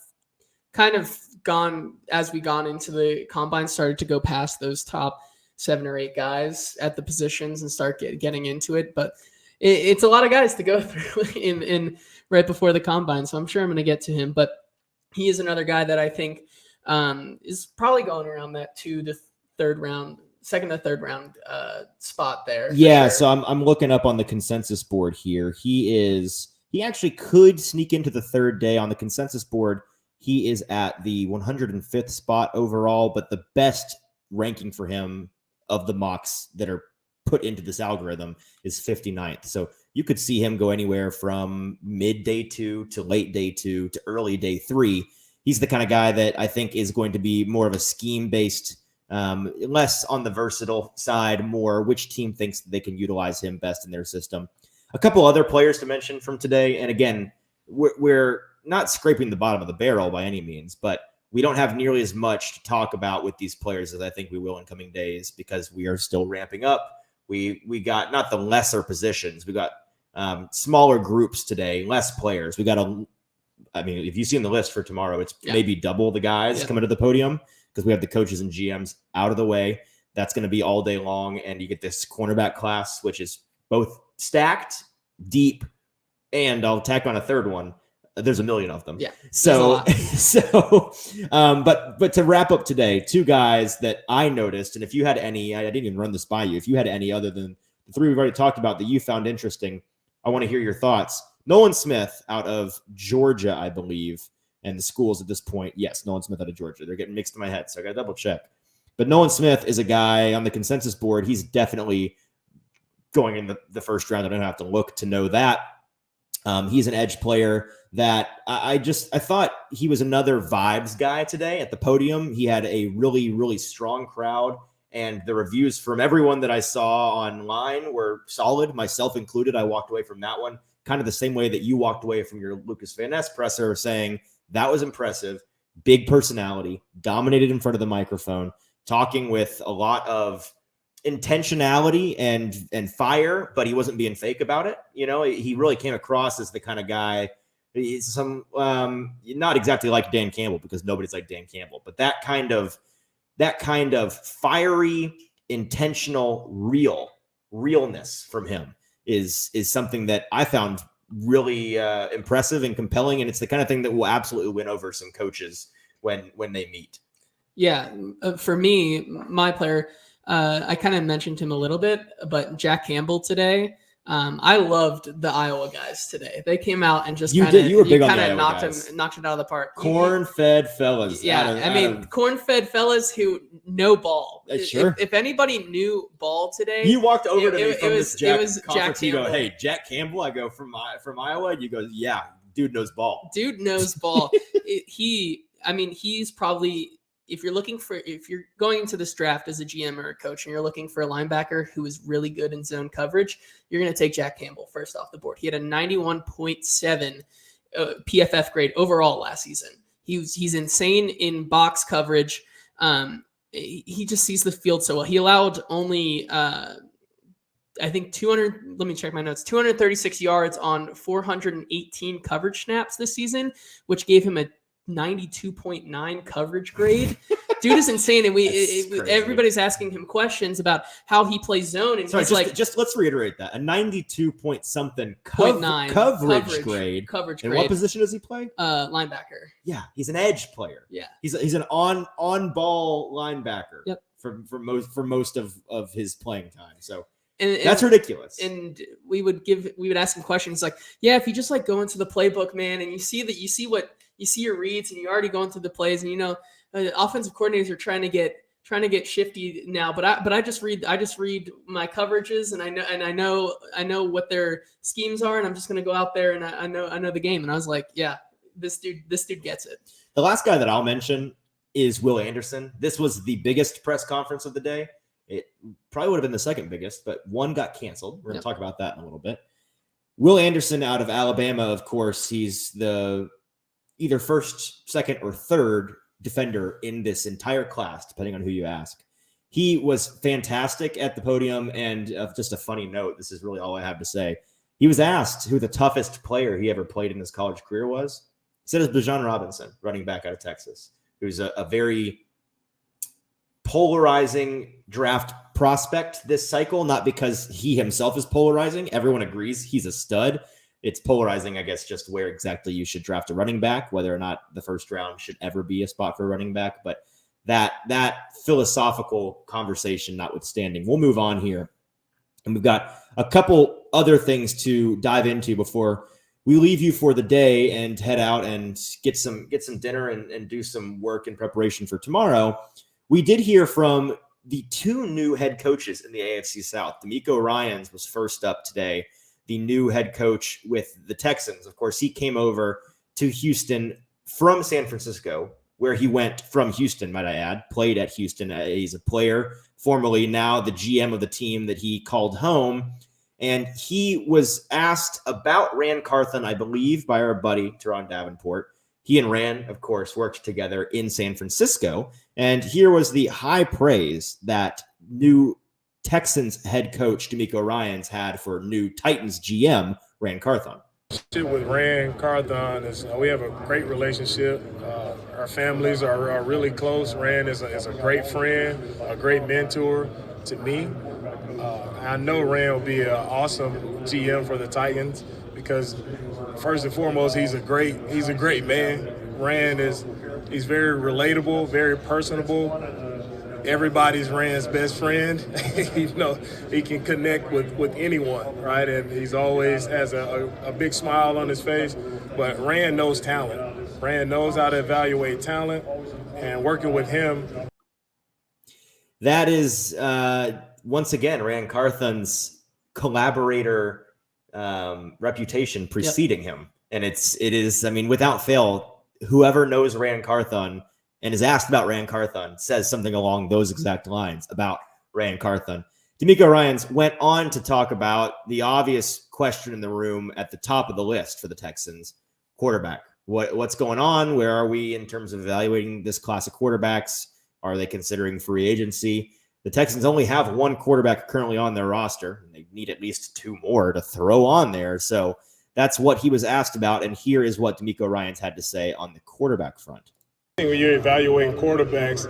S2: kind of gone as we gone into the combine, started to go past those top 7 or 8 guys at the positions and start getting into it. But it's a lot of guys to go through in right before the combine. So I'm sure I'm going to get to him, but he is another guy that I think is probably going around that 2 to 3rd round, 2nd to 3rd round spot there.
S1: Yeah. Sure. So I'm looking up on the consensus board here. He actually could sneak into the 3rd day on the consensus board. He is at the 105th spot overall, but the best ranking for him of the mocks that are put into this algorithm is 59th. So you could see him go anywhere from mid day 2 to late day 2 to early day 3. He's the kind of guy that I think is going to be more of a scheme based, less on the versatile side, more which team thinks they can utilize him best in their system. A couple other players to mention from today. And again, we're not scraping the bottom of the barrel by any means, but we don't have nearly as much to talk about with these players as I think we will in coming days because we are still ramping up. We got not the lesser positions. We got smaller groups today, less players. We got if you see in the list for tomorrow, it's maybe double the guys coming to the podium because we have the coaches and GMs out of the way. That's going to be all day long. And you get this cornerback class, which is both stacked, deep, and I'll tack on a third one. There's a million of them. Yeah. So but to wrap up today, 2 guys that I noticed, and if you had any, I didn't even run this by you. If you had any other than the 3 we've already talked about that you found interesting, I want to hear your thoughts. Nolan Smith out of Georgia, I believe, and the schools at this point. Yes, Nolan Smith out of Georgia. They're getting mixed in my head, so I got to double check. But Nolan Smith is a guy on the consensus board. He's definitely going in the first round. I don't have to look to know that. He's an edge player that I thought he was another vibes guy today at the podium. He had a really, really strong crowd, and the reviews from everyone that I saw online were solid, myself included. I walked away from that one kind of the same way that you walked away from your Lucas Van Ness presser, saying that was impressive, big personality, dominated in front of the microphone, talking with a lot of intentionality and fire, but he wasn't being fake about it. He really came across as the kind of guy. He's not exactly like Dan Campbell because nobody's like Dan Campbell, but that kind of fiery, intentional, realness from him is something that I found really impressive and compelling, and it's the kind of thing that will absolutely win over some coaches when they meet. Yeah,
S2: for me, my player. I kind of mentioned him a little bit, but Jack Campbell today. I loved the Iowa guys today. They came out and just knocked it out of the park.
S1: Corn-fed fellas.
S2: Corn-fed fellas who know ball.
S1: Sure.
S2: If anybody knew ball today,
S1: you walked over to me from this
S2: Jack Campbell.
S1: You go, hey, Jack Campbell. I go from Iowa. You go, yeah, dude knows ball.
S2: He's probably. If you're going into this draft as a GM or a coach and you're looking for a linebacker who is really good in zone coverage, you're going to take Jack Campbell first off the board. He had a 91.7 PFF grade overall last season. He's insane in box coverage. He just sees the field so well. He allowed only I think 200, let me check my notes, 236 yards on 418 coverage snaps this season, which gave him a 92.9 coverage grade. Dude is insane. And everybody's asking him questions about how he plays zone. And
S1: Sorry,
S2: he's
S1: just let's reiterate that. A 92 point something coverage grade. And what position does he play?
S2: Linebacker.
S1: Yeah, he's an edge player.
S2: Yeah.
S1: He's an on ball linebacker.
S2: Yep.
S1: For most of his playing time. So
S2: and
S1: that's ridiculous.
S2: And we would ask him questions like, yeah, if you just like go into the playbook, man, and you see your reads and you already go into the plays, and offensive coordinators are trying to get shifty now, but I just read my coverages, and I know what their schemes are, and I'm just going to go out there and I know the game. And I was like, yeah, this dude gets it.
S1: The last guy that I'll mention is Will Anderson. This was the biggest press conference of the day. It probably would have been the second biggest, but one got canceled. We're going to talk about that in a little bit. Will Anderson out of Alabama, of course, he's the either first, second, or third defender in this entire class, depending on who you ask. He was fantastic at the podium, and just a funny note, this is really all I have to say. He was asked who the toughest player he ever played in his college career was. He said it was Bijan Robinson, running back out of Texas, who's a very polarizing draft prospect this cycle, not because he himself is polarizing. Everyone agrees he's a stud. It's polarizing, I guess, just where exactly you should draft a running back, whether or not the first round should ever be a spot for a running back. But that philosophical conversation notwithstanding, we'll move on here. And we've got a couple other things to dive into before we leave you for the day and head out and get some dinner and do some work in preparation for tomorrow. We did hear from the two new head coaches in the AFC South. DeMeco Ryans was first up today, the new head coach with the Texans. Of course, he came over to Houston from San Francisco, where he went from Houston, might I add, played at Houston. He's a player, formerly now the GM of the team that he called home. And he was asked about Ran Carthon, I believe, by our buddy, Teron Davenport. He and Ran, of course, worked together in San Francisco. And here was the high praise that new Texans head coach DeMeco Ryans had for new Titans GM Ran Carthon.
S8: With Ran Carthon is we have a great relationship. Our families are really close. Ran is a great friend, a great mentor to me. I know Ran will be an awesome GM for the Titans because first and foremost, he's a great man. Ran he's very relatable, very personable. Everybody's Ran's best friend. He can connect with anyone, right? And he's always has a big smile on his face. But Ran knows talent. Ran knows how to evaluate talent, and working with him.
S1: That is, once again, Ran Carthon's collaborator reputation preceding him. And it is, I mean, without fail, whoever knows Ran Carthon and is asked about Ran Carthon says something along those exact lines about Ran Carthon. DeMeco Ryans went on to talk about the obvious question in the room at the top of the list for the Texans, quarterback. What's going on? Where are we in terms of evaluating this class of quarterbacks? Are they considering free agency? The Texans only have one quarterback currently on their roster, and they need at least two more to throw on there. So that's what he was asked about, and here is what DeMeco Ryans had to say on the quarterback front.
S8: When you're evaluating quarterbacks,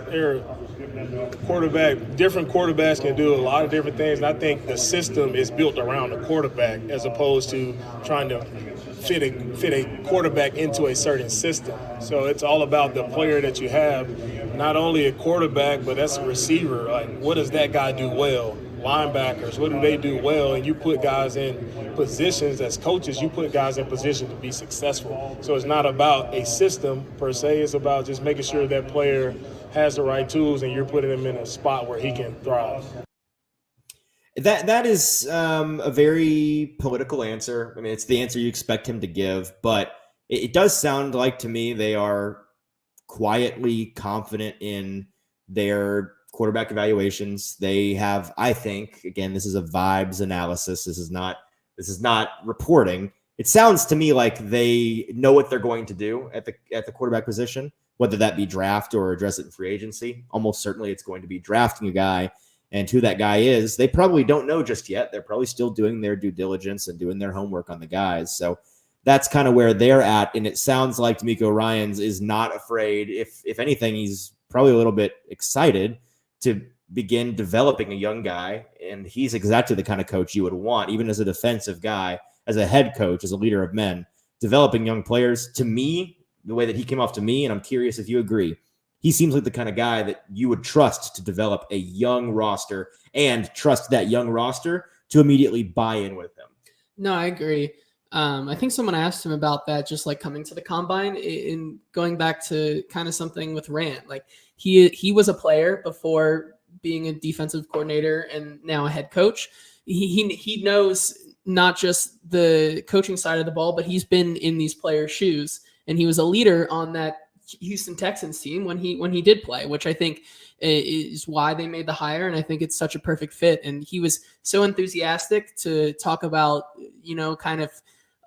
S8: different quarterbacks can do a lot of different things. And I think the system is built around the quarterback as opposed to trying to fit a quarterback into a certain system. So it's all about the player that you have, not only a quarterback, but that's a receiver. Like, what does that guy do well? Linebackers, what do they do well? And you put guys in positions as coaches, you put guys in position to be successful. So it's not about a system per se, it's about just making sure that player has the right tools and you're putting him in a spot where he can thrive.
S1: That is a very political answer. I mean, it's the answer you expect him to give, but it does sound like to me they are quietly confident in their quarterback evaluations. They have, I think, again, this is a vibes analysis. This is not reporting. It sounds to me like they know what they're going to do at the quarterback position, whether that be draft or address it in free agency. Almost certainly it's going to be drafting a guy and who that guy is, they probably don't know just yet. They're probably still doing their due diligence and doing their homework on the guys. So that's kind of where they're at. And it sounds like DeMeco Ryans is not afraid. If anything, he's probably a little bit excited to begin developing a young guy. And he's exactly the kind of coach you would want, even as a defensive guy, as a head coach, as a leader of men, developing young players. To me, the way that he came off to me, and I'm curious if you agree, he seems like the kind of guy that you would trust to develop a young roster and trust that young roster to immediately buy in with him.
S2: No, I agree. I think someone asked him about that, just like coming to the combine, in going back to kind of something with Rand. Like he was a player before being a defensive coordinator and now a head coach. He knows not just the coaching side of the ball, but he's been in these players' shoes, and he was a leader on that Houston Texans team when he did play, which I think is why they made the hire. And I think it's such a perfect fit. And he was so enthusiastic to talk about, kind of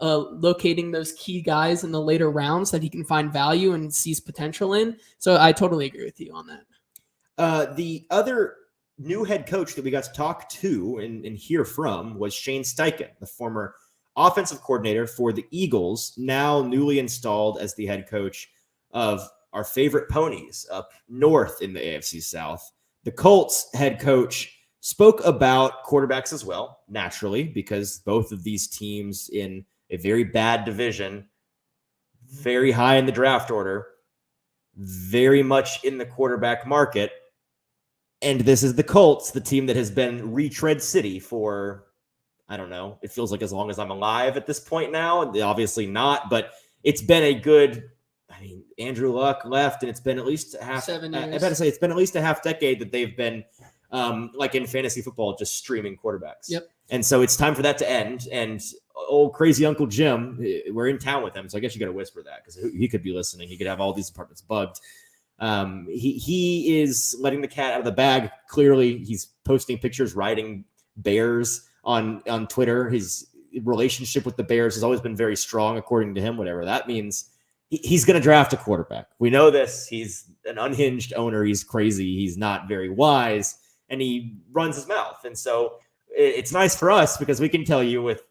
S2: locating those key guys in the later rounds that he can find value and sees potential in. So I totally agree with you on that.
S1: The other new head coach that we got to talk to and hear from was Shane Steichen, the former offensive coordinator for the Eagles, now newly installed as the head coach of our favorite ponies up north in the AFC South. The Colts head coach spoke about quarterbacks as well, naturally, because both of these teams in a very bad division, very high in the draft order, very much in the quarterback market. And this is the Colts, the team that has been retread city for, I don't know, it feels like as long as I'm alive at this point now. Obviously not, but it's been a good, Andrew Luck left, and it's been at least half
S2: 7 years.
S1: I better say it's been at least a half decade that they've been like in fantasy football, just streaming quarterbacks.
S2: Yep.
S1: And so it's time for that to end. And old crazy Uncle Jim, we're in town with him, so I guess you got to whisper that because he could be listening. He could have all these apartments bugged. He is letting the cat out of the bag. Clearly, he's posting pictures riding bears on Twitter. His relationship with the Bears has always been very strong, according to him, whatever that means. He's going to draft a quarterback. We know this. He's an unhinged owner. He's crazy. He's not very wise, and he runs his mouth. And so it's nice for us because we can tell you with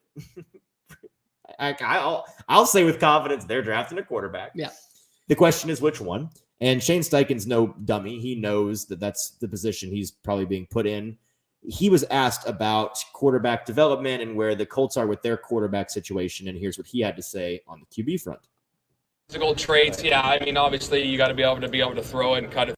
S1: I'll say with confidence they're drafting a quarterback.
S2: Yeah.
S1: The question is which one. And Shane Steichen's no dummy. He knows that that's the position he's probably being put in. He was asked about quarterback development and where the Colts are with their quarterback situation, and here's what he had to say on the QB front.
S9: Physical traits, yeah. Obviously you got to be able to throw it and cut it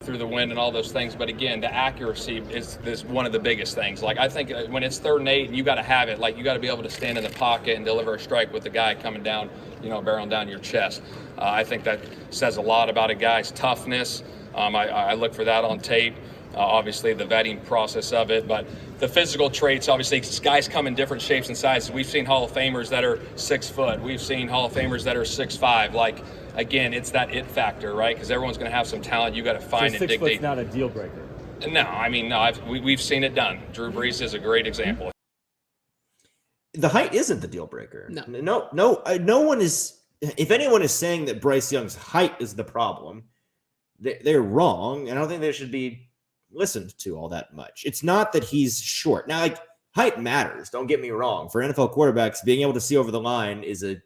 S9: through the wind and all those things. But again, the accuracy is one of the biggest things. Like I think when it's 3rd and 8, you got to have it. Like you got to be able to stand in the pocket and deliver a strike with the guy coming down, barreling down your chest. I think that says a lot about a guy's toughness. I look for that on tape. Obviously the vetting process of it, but the physical traits, obviously guys come in different shapes and sizes. We've seen Hall of Famers that are 6 foot. We've seen Hall of Famers that are 6'5". Like, again, it's that it factor, right? Because everyone's going to have some talent. You got to find and dig deep.
S3: 6 foot's not a deal breaker.
S9: No, we've seen it done. Drew Brees is a great example.
S1: The height isn't the deal breaker.
S2: No
S1: one is. If anyone is saying that Bryce Young's height is the problem, they're wrong. And I don't think they should be listened to all that much. It's not that he's short. Now, like, height matters. Don't get me wrong. For NFL quarterbacks, being able to see over the line is a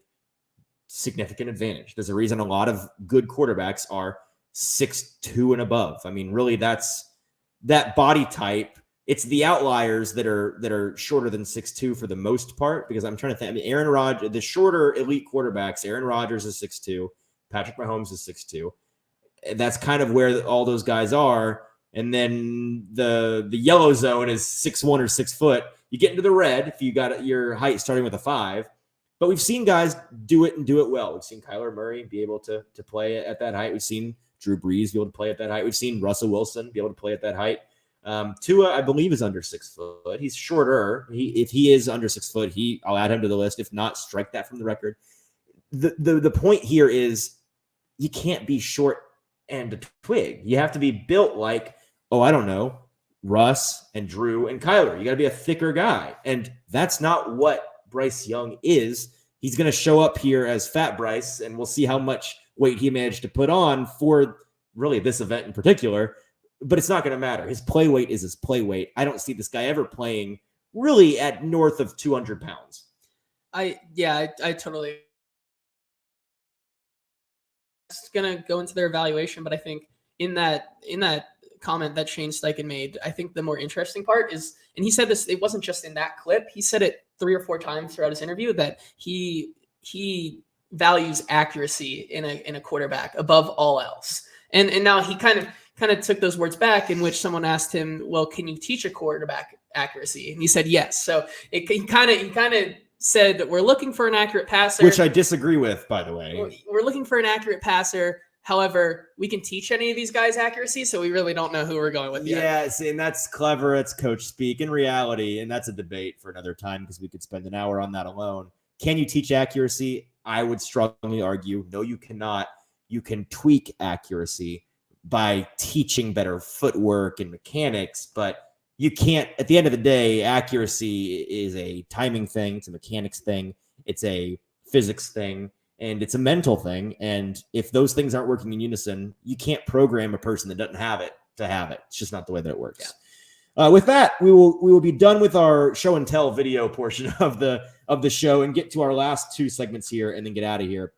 S1: significant advantage. There's a reason a lot of good quarterbacks are 6'2" and above. Really, that's that body type. It's the outliers that are shorter than 6'2" for the most part, because I'm trying to think. Aaron Rodgers, the shorter elite quarterbacks, Aaron Rodgers is 6'2", Patrick Mahomes is 6'2". That's kind of where all those guys are. And then the yellow zone is 6'1" or 6 foot. You get into the red if you got your height starting with a 5. But we've seen guys do it and do it well. We've seen Kyler Murray be able to play at that height. We've seen Drew Brees be able to play at that height. We've seen Russell Wilson be able to play at that height. Tua, I believe, is under 6 foot. He's shorter. If he is under 6 foot, I'll add him to the list. If not, strike that from the record. The point here is you can't be short and a twig. You have to be built like, Russ and Drew and Kyler. You got to be a thicker guy. And that's not what Bryce Young is. He's going to show up here as Fat Bryce, and we'll see how much weight he managed to put on for really this event in particular. but it's not going to matter. His play weight is his play weight. I don't see this guy ever playing really at north of 200 pounds.
S2: I totally. It's going to go into their evaluation, but I think in that comment that Shane Steichen made, I think the more interesting part is, and he said this, it wasn't just in that clip. He said it 3 or 4 times throughout his interview that he values accuracy in a quarterback above all else. And now he kind of took those words back, in which someone asked him, well, can you teach a quarterback accuracy? And he said yes. So he kind of said that we're looking for an accurate passer,
S1: which I disagree with, by the way.
S2: We're looking for an accurate passer. However, we can teach any of these guys accuracy, so we really don't know who we're going with yet.
S1: Yeah, see, and that's clever. It's coach speak in reality, and that's a debate for another time because we could spend an hour on that alone. Can you teach accuracy? I would strongly argue, no, you cannot. You can tweak accuracy by teaching better footwork and mechanics, but you can't, at the end of the day, accuracy is a timing thing. It's a mechanics thing. It's a physics thing. And it's a mental thing. And if those things aren't working in unison, you can't program a person that doesn't have it to have it. It's just not the way that it works. Yeah. With that, we will be done with our show and tell video portion of the show and get to our last 2 segments here and then get out of here.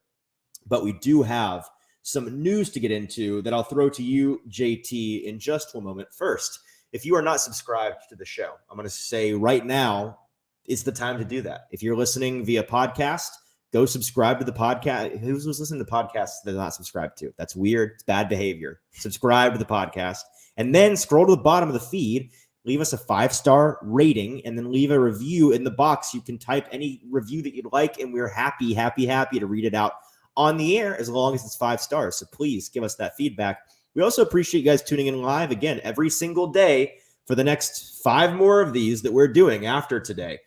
S1: But we do have some news to get into that I'll throw to you, JT, in just one moment. First, if you are not subscribed to the show, I'm going to say right now is the time to do that. If you're listening via podcast, go subscribe to the podcast. Who's listening to podcasts they're not subscribed to? That's weird. It's bad behavior. Subscribe to the podcast and then scroll to the bottom of the feed, leave us a 5-star rating, and then leave a review in the box. You can type any review that you'd like, and we're happy to read it out on the air as long as it's 5 stars. So please give us that feedback. We also appreciate you guys tuning in live again every single day for the next 5 more of these that we're doing after today.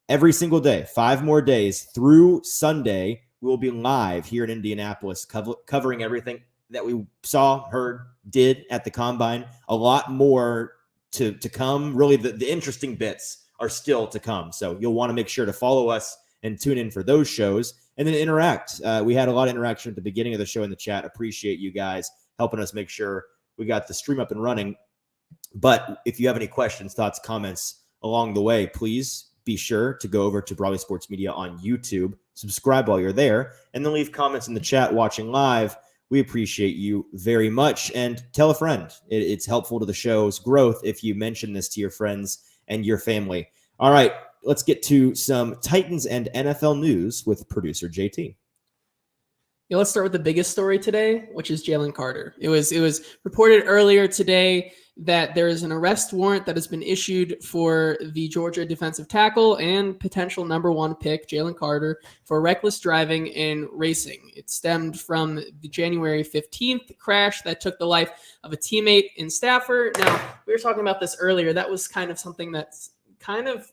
S1: Every single day, 5 more days through Sunday, we will be live here in Indianapolis, covering everything that we saw, heard, did at the Combine. A lot more to come. Really, the interesting bits are still to come. So you'll want to make sure to follow us and tune in for those shows and then interact. We had a lot of interaction at the beginning of the show in the chat. Appreciate you guys helping us make sure we got the stream up and running. But if you have any questions, thoughts, comments along the way, please be sure to go over to Broadway Sports Media on YouTube, subscribe while you're there, and then leave comments in the chat watching live. We appreciate you very much. And tell a friend. It's helpful to the show's growth if you mention this to your friends and your family. All right, let's get to some Titans and NFL news with producer JT.
S2: Yeah, let's start with the biggest story today, which is Jalen Carter. It was reported earlier today that there is an arrest warrant that has been issued for the Georgia defensive tackle and potential number 1 pick, Jalen Carter, for reckless driving and racing. It stemmed from the January 15th crash that took the life of a teammate in Stafford. Now, we were talking about this earlier. That was kind of something that's kind of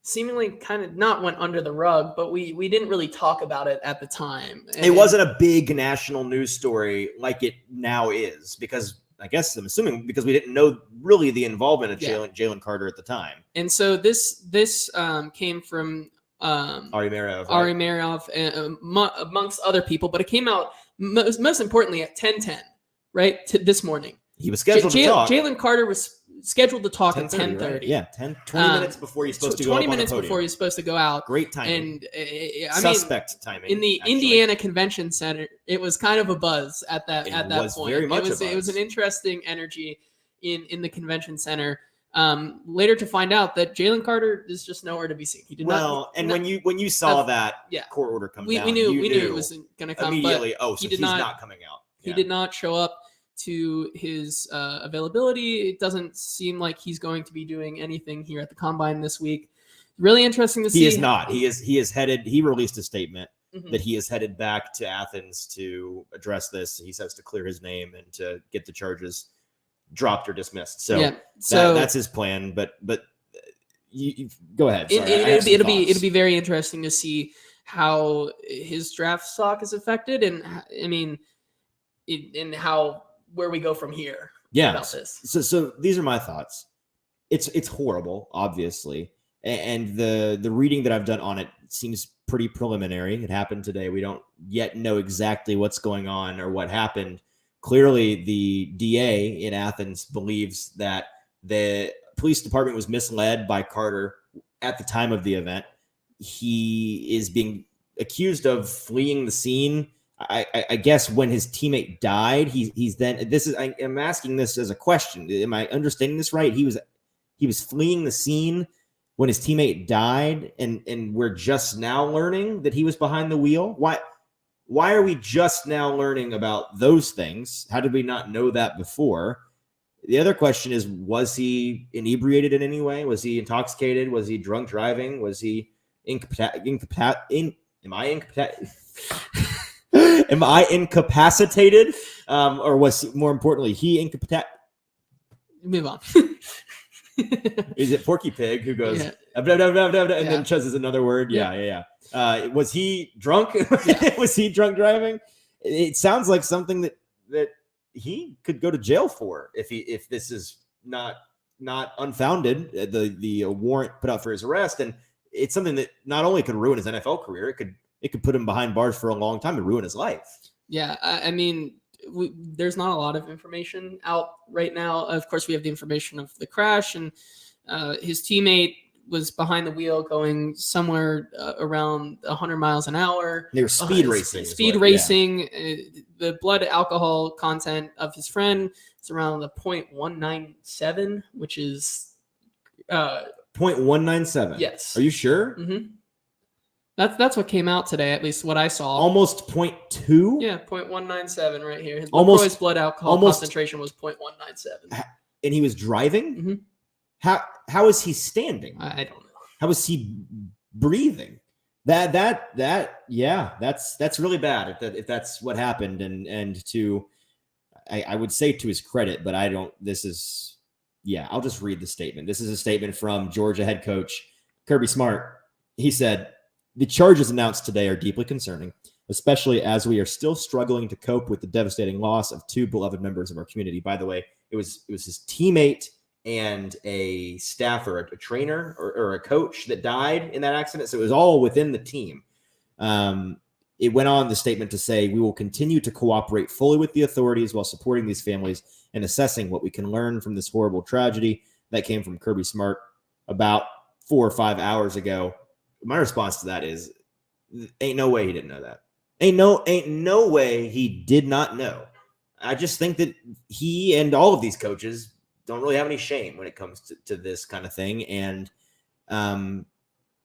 S2: seemingly kind of not went under the rug, but we didn't really talk about it at the time.
S1: It wasn't a big national news story like it now is, because I guess I'm assuming because we didn't know really the involvement of Jalen Carter at the time.
S2: And so this came from Ari Mariev, amongst other people, but it came out most importantly at 10:10, right? This morning.
S1: He was scheduled to talk.
S2: Jalen Carter was scheduled to talk at 10:30.
S1: Right? Yeah, 20 minutes before you're supposed to go out.
S2: 20 minutes before you're supposed to go out.
S1: Great timing.
S2: And
S1: suspect timing.
S2: In the Indiana Convention Center, it was kind of a buzz at that point.
S1: Very much
S2: it was an interesting energy in the convention center. Later to find out that Jalen Carter is just nowhere to be seen. He did not.
S1: When you saw that court order come down,
S2: we knew it wasn't going to come
S1: immediately.
S2: But
S1: he's not coming out.
S2: He did not show up to his availability. It doesn't seem like he's going to be doing anything here at the Combine this week. Really interesting to see.
S1: He is not. He is headed. He released a statement that he is headed back to Athens to address this. He says to clear his name and to get the charges dropped or dismissed. So, that's his plan. But you go ahead. Sorry,
S2: it'll be very interesting to see how his draft stock is affected, and I mean, in how where we go from here. About this.
S1: So these are my thoughts. It's horrible, obviously, and the reading that I've done on it seems pretty preliminary. It happened today. We don't yet know exactly what's going on or what happened. clearly the DA in Athens believes that the police department was misled by Carter at the time of the event. He is being accused of fleeing the scene. I guess when his teammate died, he's then, I'm asking this as a question. Am I understanding this right? He was fleeing the scene when his teammate died, and we're just now learning that he was behind the wheel. Why are we just now learning about those things? How did we not know that before? The other question is, was he inebriated in any way? Was he intoxicated? Was he drunk driving? Was he Am I incapacitated? Or was, more importantly, he incapacitated?
S2: Move on.
S1: Is it Porky Pig who goes,
S2: Yeah.
S1: blah, blah, blah, blah, blah, and then chooses another word? Yeah. Was he drunk? Was he drunk driving? It sounds like something that he could go to jail for if this is not unfounded, the warrant put out for his arrest. And it's something that not only could ruin his NFL career, it could put him behind bars for a long time and ruin his life.
S2: Yeah, I mean, there's not a lot of information out right now. Of course, we have the information of the crash, and his teammate was behind the wheel going somewhere around 100 miles an hour.
S1: They were speed racing.
S2: The blood alcohol content of his friend is around the 0.197, which is
S1: 0.197.
S2: Yes.
S1: Are you sure?
S2: Mm-hmm. That's what came out today, at least what I saw.
S1: Almost 0.2?
S2: Yeah, 0.197 right here. His
S1: Almost
S2: blood alcohol concentration was 0.197.
S1: And he was driving?
S2: Mm-hmm.
S1: How is he standing?
S2: I don't know. How
S1: is he breathing? That's really bad if that's what happened. And I would say to his credit, but I'll just read the statement. This is a statement from Georgia head coach Kirby Smart. He said, "The charges announced today are deeply concerning, especially as we are still struggling to cope with the devastating loss of two beloved members of our community." By the way, it was his teammate and a staff or a trainer or a coach that died in that accident. So it was all within the team. It went on the statement to say, "We will continue to cooperate fully with the authorities while supporting these families and assessing what we can learn from this horrible tragedy." That came from Kirby Smart about 4 or 5 hours ago. My response to that is, ain't no way he didn't know that. Ain't no way he did not know. I just think that he and all of these coaches don't really have any shame when it comes to this kind of thing. And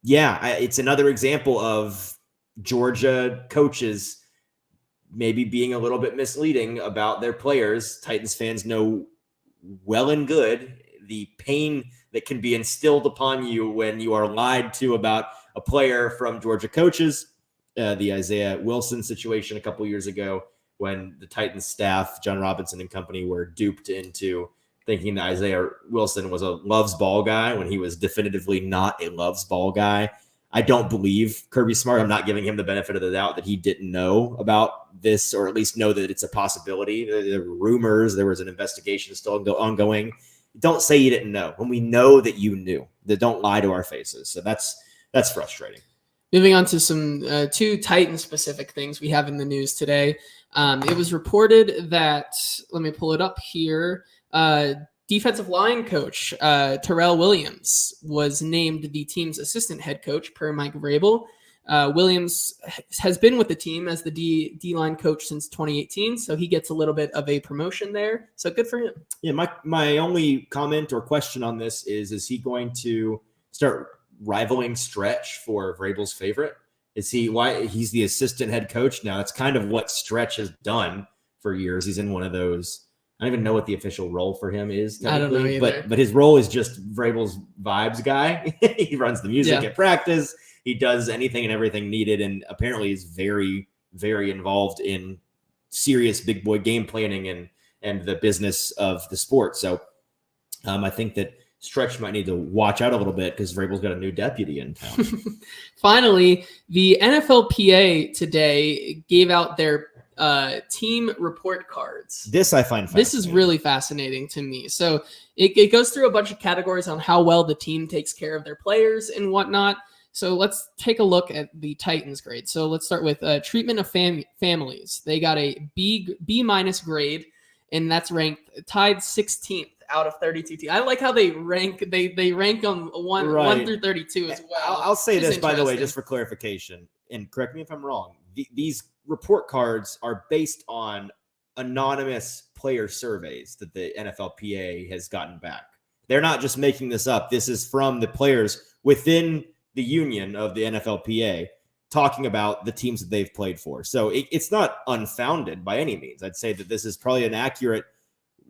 S1: it's another example of Georgia coaches maybe being a little bit misleading about their players. Titans fans know well and good the pain that can be instilled upon you when you are lied to about a player from Georgia coaches. The Isaiah Wilson situation a couple years ago, when the Titans staff, John Robinson and company, were duped into thinking that Isaiah Wilson was a loves ball guy when he was definitively not a loves ball guy. I don't believe Kirby Smart. I'm not giving him the benefit of the doubt that he didn't know about this, or at least know that it's a possibility. There were rumors. There was an investigation still ongoing. Don't say you didn't know when we know that you knew. That don't lie to our faces. So that's frustrating.
S2: Moving on to some two Titan-specific things we have in the news today. It was reported that, let me pull it up here, defensive line coach Terrell Williams was named the team's assistant head coach per Mike Vrabel. Williams has been with the team as the D-line coach since 2018, so he gets a little bit of a promotion there. So good for him.
S1: Yeah, my only comment or question on this is he going to start rivaling Stretch for Vrabel's favorite? Is he why he's the assistant head coach now? That's kind of what Stretch has done for years. He's in one of those. I don't even know what the official role for him is.
S2: I don't know either.
S1: But his role is just Vrabel's vibes guy. He runs the music at practice. He does anything and everything needed, and apparently is very, very involved in serious big boy game planning and the business of the sport. So I think that Stretch might need to watch out a little bit because Vrabel's got a new deputy in town.
S2: Finally, the NFLPA today gave out their team report cards.
S1: This I find fascinating.
S2: This is really fascinating to me. So it goes through a bunch of categories on how well the team takes care of their players and whatnot. So let's take a look at the Titans grade. So let's start with treatment of families. They got a B minus grade, and that's ranked tied 16th out of 32 teams. I like how they rank. They rank them 1 through 32 as well.
S1: I'll say this, by the way, just for clarification, and correct me if I'm wrong. These report cards are based on anonymous player surveys that the NFLPA has gotten back. They're not just making this up. This is from the players within the union of the NFLPA talking about the teams that they've played for. So it's not unfounded by any means. I'd say that this is probably an accurate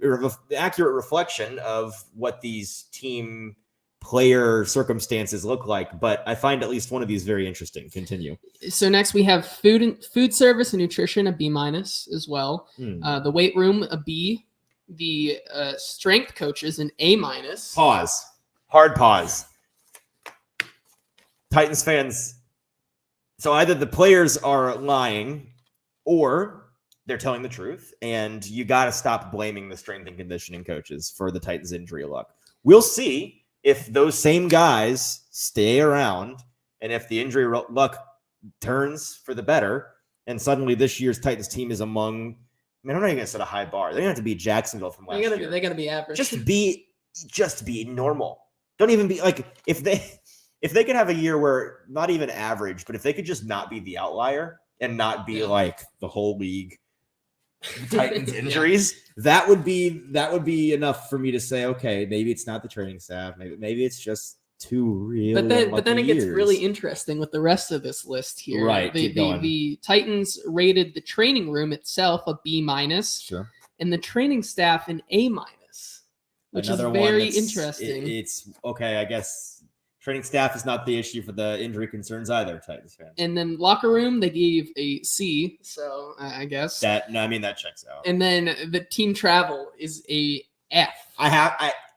S1: reflection of what these team player circumstances look like. But I find at least one of these very interesting. Continue.
S2: So next we have food service and nutrition, a B minus as well. The weight room, a B. The strength coaches, an A minus.
S1: Pause. Hard pause. Titans fans, so either the players are lying or they're telling the truth, and you got to stop blaming the strength and conditioning coaches for the Titans' injury luck. We'll see if those same guys stay around and if the injury luck turns for the better, and suddenly this year's Titans team is among, I mean, I'm not even going to set a high bar. They're going to have to beat Jacksonville from last year.
S2: They're going to be average.
S1: Just be normal. Don't even be like, if they could have a year where not even average, but if they could just not be the outlier and not be like the whole league Titans injuries, that would be enough for me to say, okay, maybe it's not the training staff, maybe it's just two real.
S2: But then it gets really interesting with the rest of this list here.
S1: Right.
S2: The Titans rated the training room itself a B minus,
S1: sure,
S2: and the training staff an A minus, which is very interesting.
S1: It's okay, I guess. Training staff is not the issue for the injury concerns either, Titans fans.
S2: And then locker room, they gave a C. So I guess
S1: that checks out.
S2: And then the team travel is a F.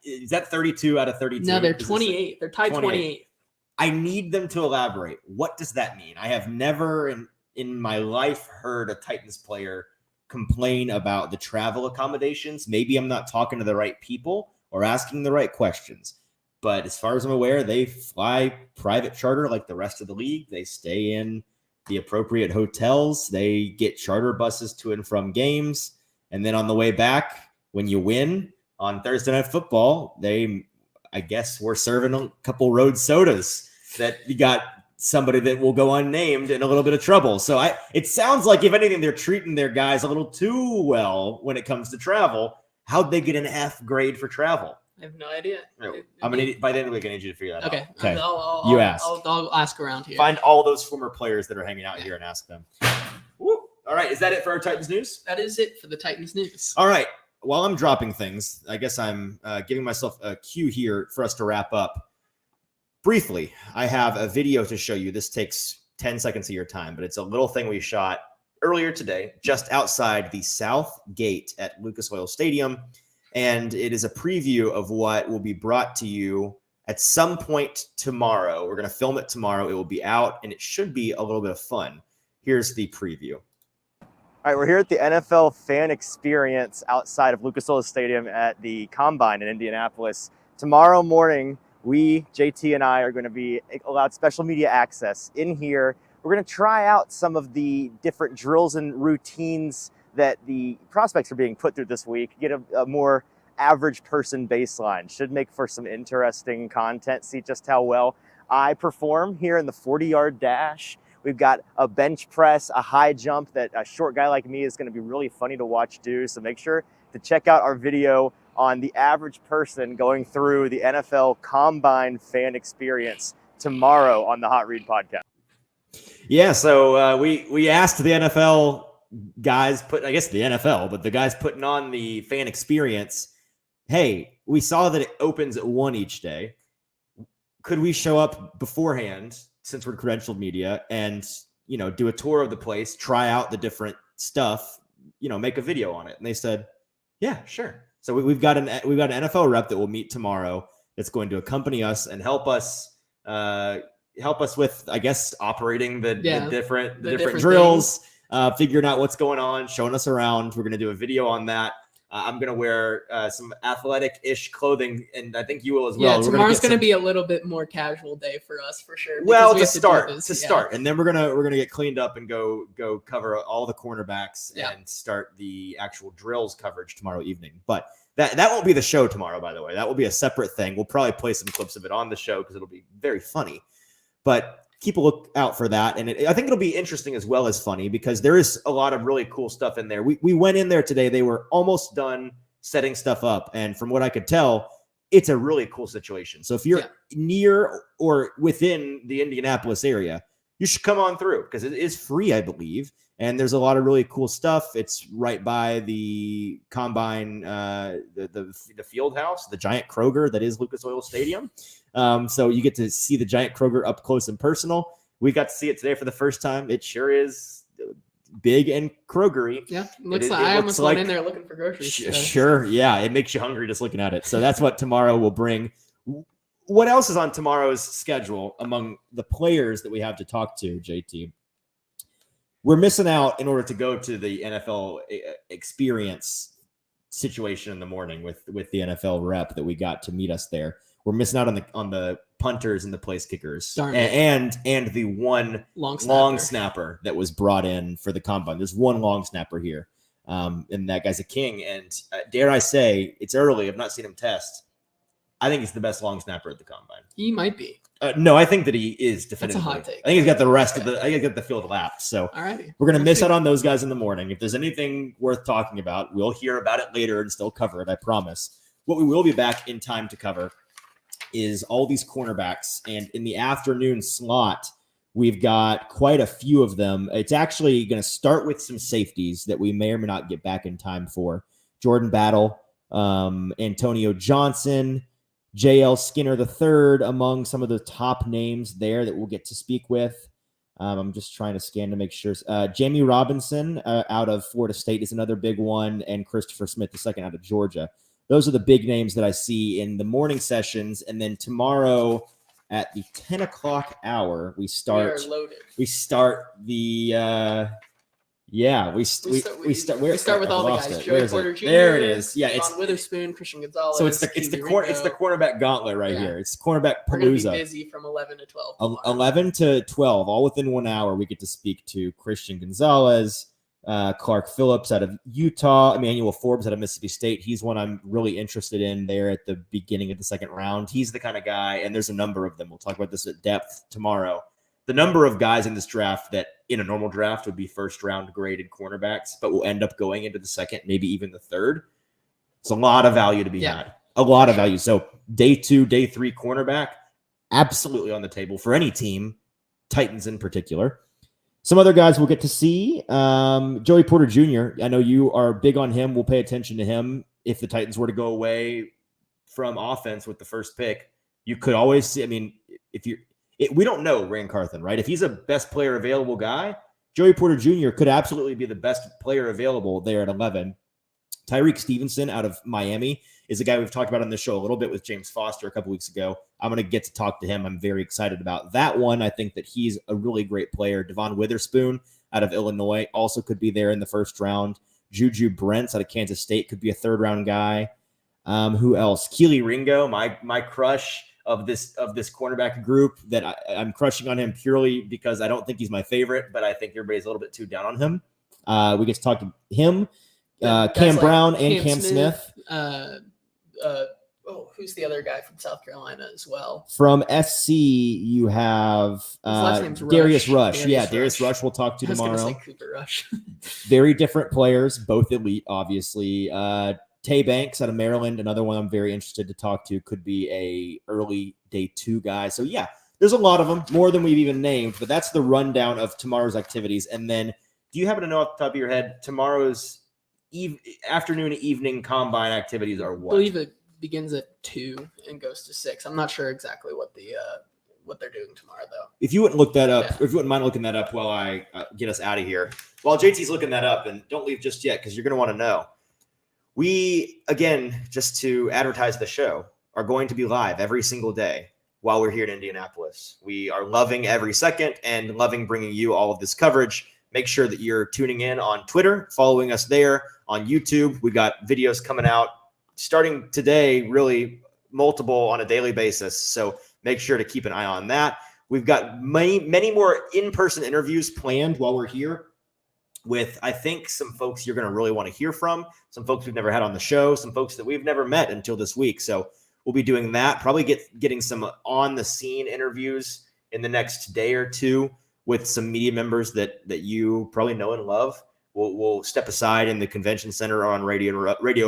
S1: Is that 32 out of 32?
S2: No, they're 28. They're tied 28.
S1: I need them to elaborate. What does that mean? I have never in my life heard a Titans player complain about the travel accommodations. Maybe I'm not talking to the right people or asking the right questions. But as far as I'm aware, they fly private charter like the rest of the league. They stay in the appropriate hotels. They get charter buses to and from games. And then on the way back, when you win on Thursday Night Football, I guess, were serving a couple road sodas that you got somebody that will go unnamed in a little bit of trouble. So it sounds like, if anything, they're treating their guys a little too well when it comes to travel. How'd they get an F grade for travel?
S2: I have no idea.
S1: I'm gonna by the end of the week, I need you to figure that
S2: out.
S1: Okay.
S2: You asked. I'll ask around here.
S1: Find all those former players that are hanging out here and ask them. Woo. All right. Is that it for our Titans news?
S2: That is it for the Titans news.
S1: All right. While I'm dropping things, I guess I'm giving myself a cue here for us to wrap up. Briefly, I have a video to show you. This takes 10 seconds of your time, but it's a little thing we shot earlier today, just outside the south gate at Lucas Oil Stadium. And it is a preview of what will be brought to you at some point tomorrow. We're going to film it tomorrow. It will be out, and it should be a little bit of fun. Here's the preview. All right, we're here at the NFL fan experience outside of Lucas Oil Stadium at the Combine in Indianapolis. Tomorrow morning, JT and I, are going to be allowed special media access in here. We're going to try out some of the different drills and routines that the prospects are being put through this week, get a more average person baseline. Should make for some interesting content, see just how well I perform here in the 40-yard dash. We've got a bench press, a high jump that a short guy like me is going to be really funny to watch do. So make sure to check out our video on the average person going through the NFL Combine fan experience tomorrow on the Hot Read podcast. Yeah, so we asked the NFL guys but the guys putting on the fan experience, hey, we saw that it opens at 1 each day. Could we show up beforehand, since we're credentialed media, and do a tour of the place, try out the different stuff, make a video on it? And they said, yeah, sure. So we've got an NFL rep that will meet tomorrow that's going to accompany us and help us with, I guess, operating the different drills, figuring out what's going on, showing us around. We're going to do a video on that. I'm going to wear some athletic-ish clothing, and I think you will as well.
S2: Yeah, tomorrow's going to be a little bit more casual day for us for sure.
S1: Well,
S2: we
S1: to
S2: have
S1: start, and then we're gonna get cleaned up and go cover all the cornerbacks and start the actual drills coverage tomorrow evening. But that won't be the show tomorrow, by the way. That will be a separate thing. We'll probably play some clips of it on the show because it'll be very funny. But keep a look out for that. And I think it'll be interesting as well as funny because there is a lot of really cool stuff in there. We went in there today. They were almost done setting stuff up. And from what I could tell, it's a really cool situation. So if you're near or within the Indianapolis area, you should come on through because it is free, I believe. And there's a lot of really cool stuff. It's right by the Combine, the field house, the giant Kroger that is Lucas Oil Stadium. So you get to see the giant Kroger up close and personal. We got to see it today for the first time. It sure is big and Krogery.
S2: Yeah, I almost went in there looking for groceries.
S1: Sure, yeah, it makes you hungry just looking at it. So that's what tomorrow will bring. What else is on tomorrow's schedule among the players that we have to talk to, JT? We're missing out in order to go to the NFL experience situation in the morning with the NFL rep that we got to meet us there. We're missing out on the punters and the place kickers and the one long snapper that was brought in for the combine. There's one long snapper here, and that guy's a king. And dare I say, it's early. I've not seen him test. I think he's the best long snapper at the combine.
S2: He might be.
S1: No, I think that he is definitively.
S2: That's a hot take.
S1: I think he's got the rest of the. I think he's got the field lapped. So we're gonna miss out on those guys in the morning. If there's anything worth talking about, we'll hear about it later and still cover it. I promise. What we will be back in time to cover is all these cornerbacks, and in the afternoon slot, we've got quite a few of them. It's actually going to start with some safeties that we may or may not get back in time for. Jordan Battle, Antonio Johnson, J.L. Skinner III, among some of the top names there that we'll get to speak with. I'm just trying to scan to make sure. Jamie Robinson out of Florida State is another big one, and Christopher Smith II out of Georgia. Those are the big names that I see in the morning sessions. And then tomorrow at the 10 o'clock hour, we start the we start
S2: with all the guys. Joey Porter Jr.
S1: There it is. Yeah,
S2: it's Witherspoon, Christian Gonzalez.
S1: So it's the cornerback gauntlet right here. It's cornerback palooza.
S2: We're gonna be busy from 11 to 12. Tomorrow.
S1: 11 to 12, all within 1 hour. We get to speak to Christian Gonzalez, Clark Phillips out of Utah, Emmanuel Forbes out of Mississippi State. He's one I'm really interested in there at the beginning of the second round. He's the kind of guy, and there's a number of them. We'll talk about this at depth tomorrow. The number of guys in this draft that in a normal draft would be first round graded cornerbacks, but will end up going into the second, maybe even the third. It's a lot of value to be had. A lot of value. So day 2, day 3 cornerback, absolutely on the table for any team, Titans in particular. Some other guys we'll get to see. Joey Porter Jr., I know you are big on him. We'll pay attention to him. If the Titans were to go away from offense with the first pick, you could always see, we don't know Rand Carthen, right? If he's a best player available guy, Joey Porter Jr. could absolutely be the best player available there at 11. Tyreek Stevenson out of Miami is a guy we've talked about on the show a little bit with James Foster a couple weeks ago. I'm going to get to talk to him. I'm very excited about that one. I think that he's a really great player. Devon Witherspoon out of Illinois also could be there in the first round. Juju Brents out of Kansas State could be a third-round guy. Who else? Keely Ringo, my crush of this cornerback group that I'm crushing on him purely because I don't think he's my favorite, but I think everybody's a little bit too down on him. We get to talk to him, Cam Brown and Cam Smith.
S2: Who's the other guy from South Carolina as well?
S1: From SC, you have Darius Rush. Darius Rush we'll talk to tomorrow.
S2: I was going to say Cooper Rush.
S1: Very different players, both elite, obviously. Tay Banks out of Maryland, another one I'm very interested to talk to, could be a early day 2 guy. So yeah, there's a lot of them, more than we've even named, but that's the rundown of tomorrow's activities. And then do you happen to know off the top of your head, tomorrow's afternoon, evening combine activities are what?
S2: I believe it begins at 2 and goes to 6. I'm not sure exactly what they're doing tomorrow, though.
S1: If you wouldn't look that up, if you wouldn't mind looking that up while I get us out of here. While JT's looking that up, and don't leave just yet because you're going to want to know. We, again, just to advertise the show, are going to be live every single day while we're here in Indianapolis. We are loving every second and loving bringing you all of this coverage. make sure that you're tuning in on Twitter, following us there on YouTube. We got videos coming out starting today, really multiple on a daily basis. So make sure to keep an eye on that. We've got many more in-person interviews planned while we're here with, I think, some folks you're going to really want to hear from, some folks we've never had on the show, some folks that we've never met until this week. So we'll be doing that, probably getting some on-the-scene interviews in the next day or two with some media members that you probably know and love. We'll step aside in the convention center or on Radio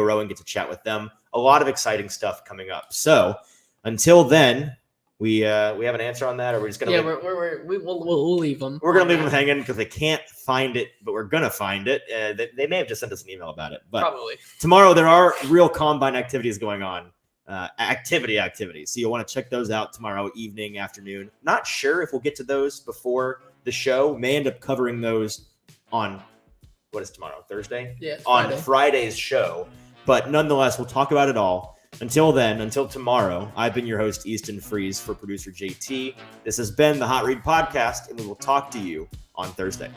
S1: Row and get to chat with them. A lot of exciting stuff coming up. So until then, we have an answer on that, or we're just gonna
S2: we'll leave them.
S1: We're gonna leave them hanging because they can't find it, but we're gonna find it. They may have just sent us an email about it, but
S2: probably
S1: tomorrow there are real combine activities going on. Activities. So you'll want to check those out tomorrow evening, afternoon. Not sure if we'll get to those before the show. May end up covering those on what is tomorrow? Thursday?
S2: Yeah.
S1: On Friday's show. But nonetheless, we'll talk about it all. Until then, until tomorrow, I've been your host, Easton Freeze, for producer JT. This has been the Hot Read Podcast, and we will talk to you on Thursday.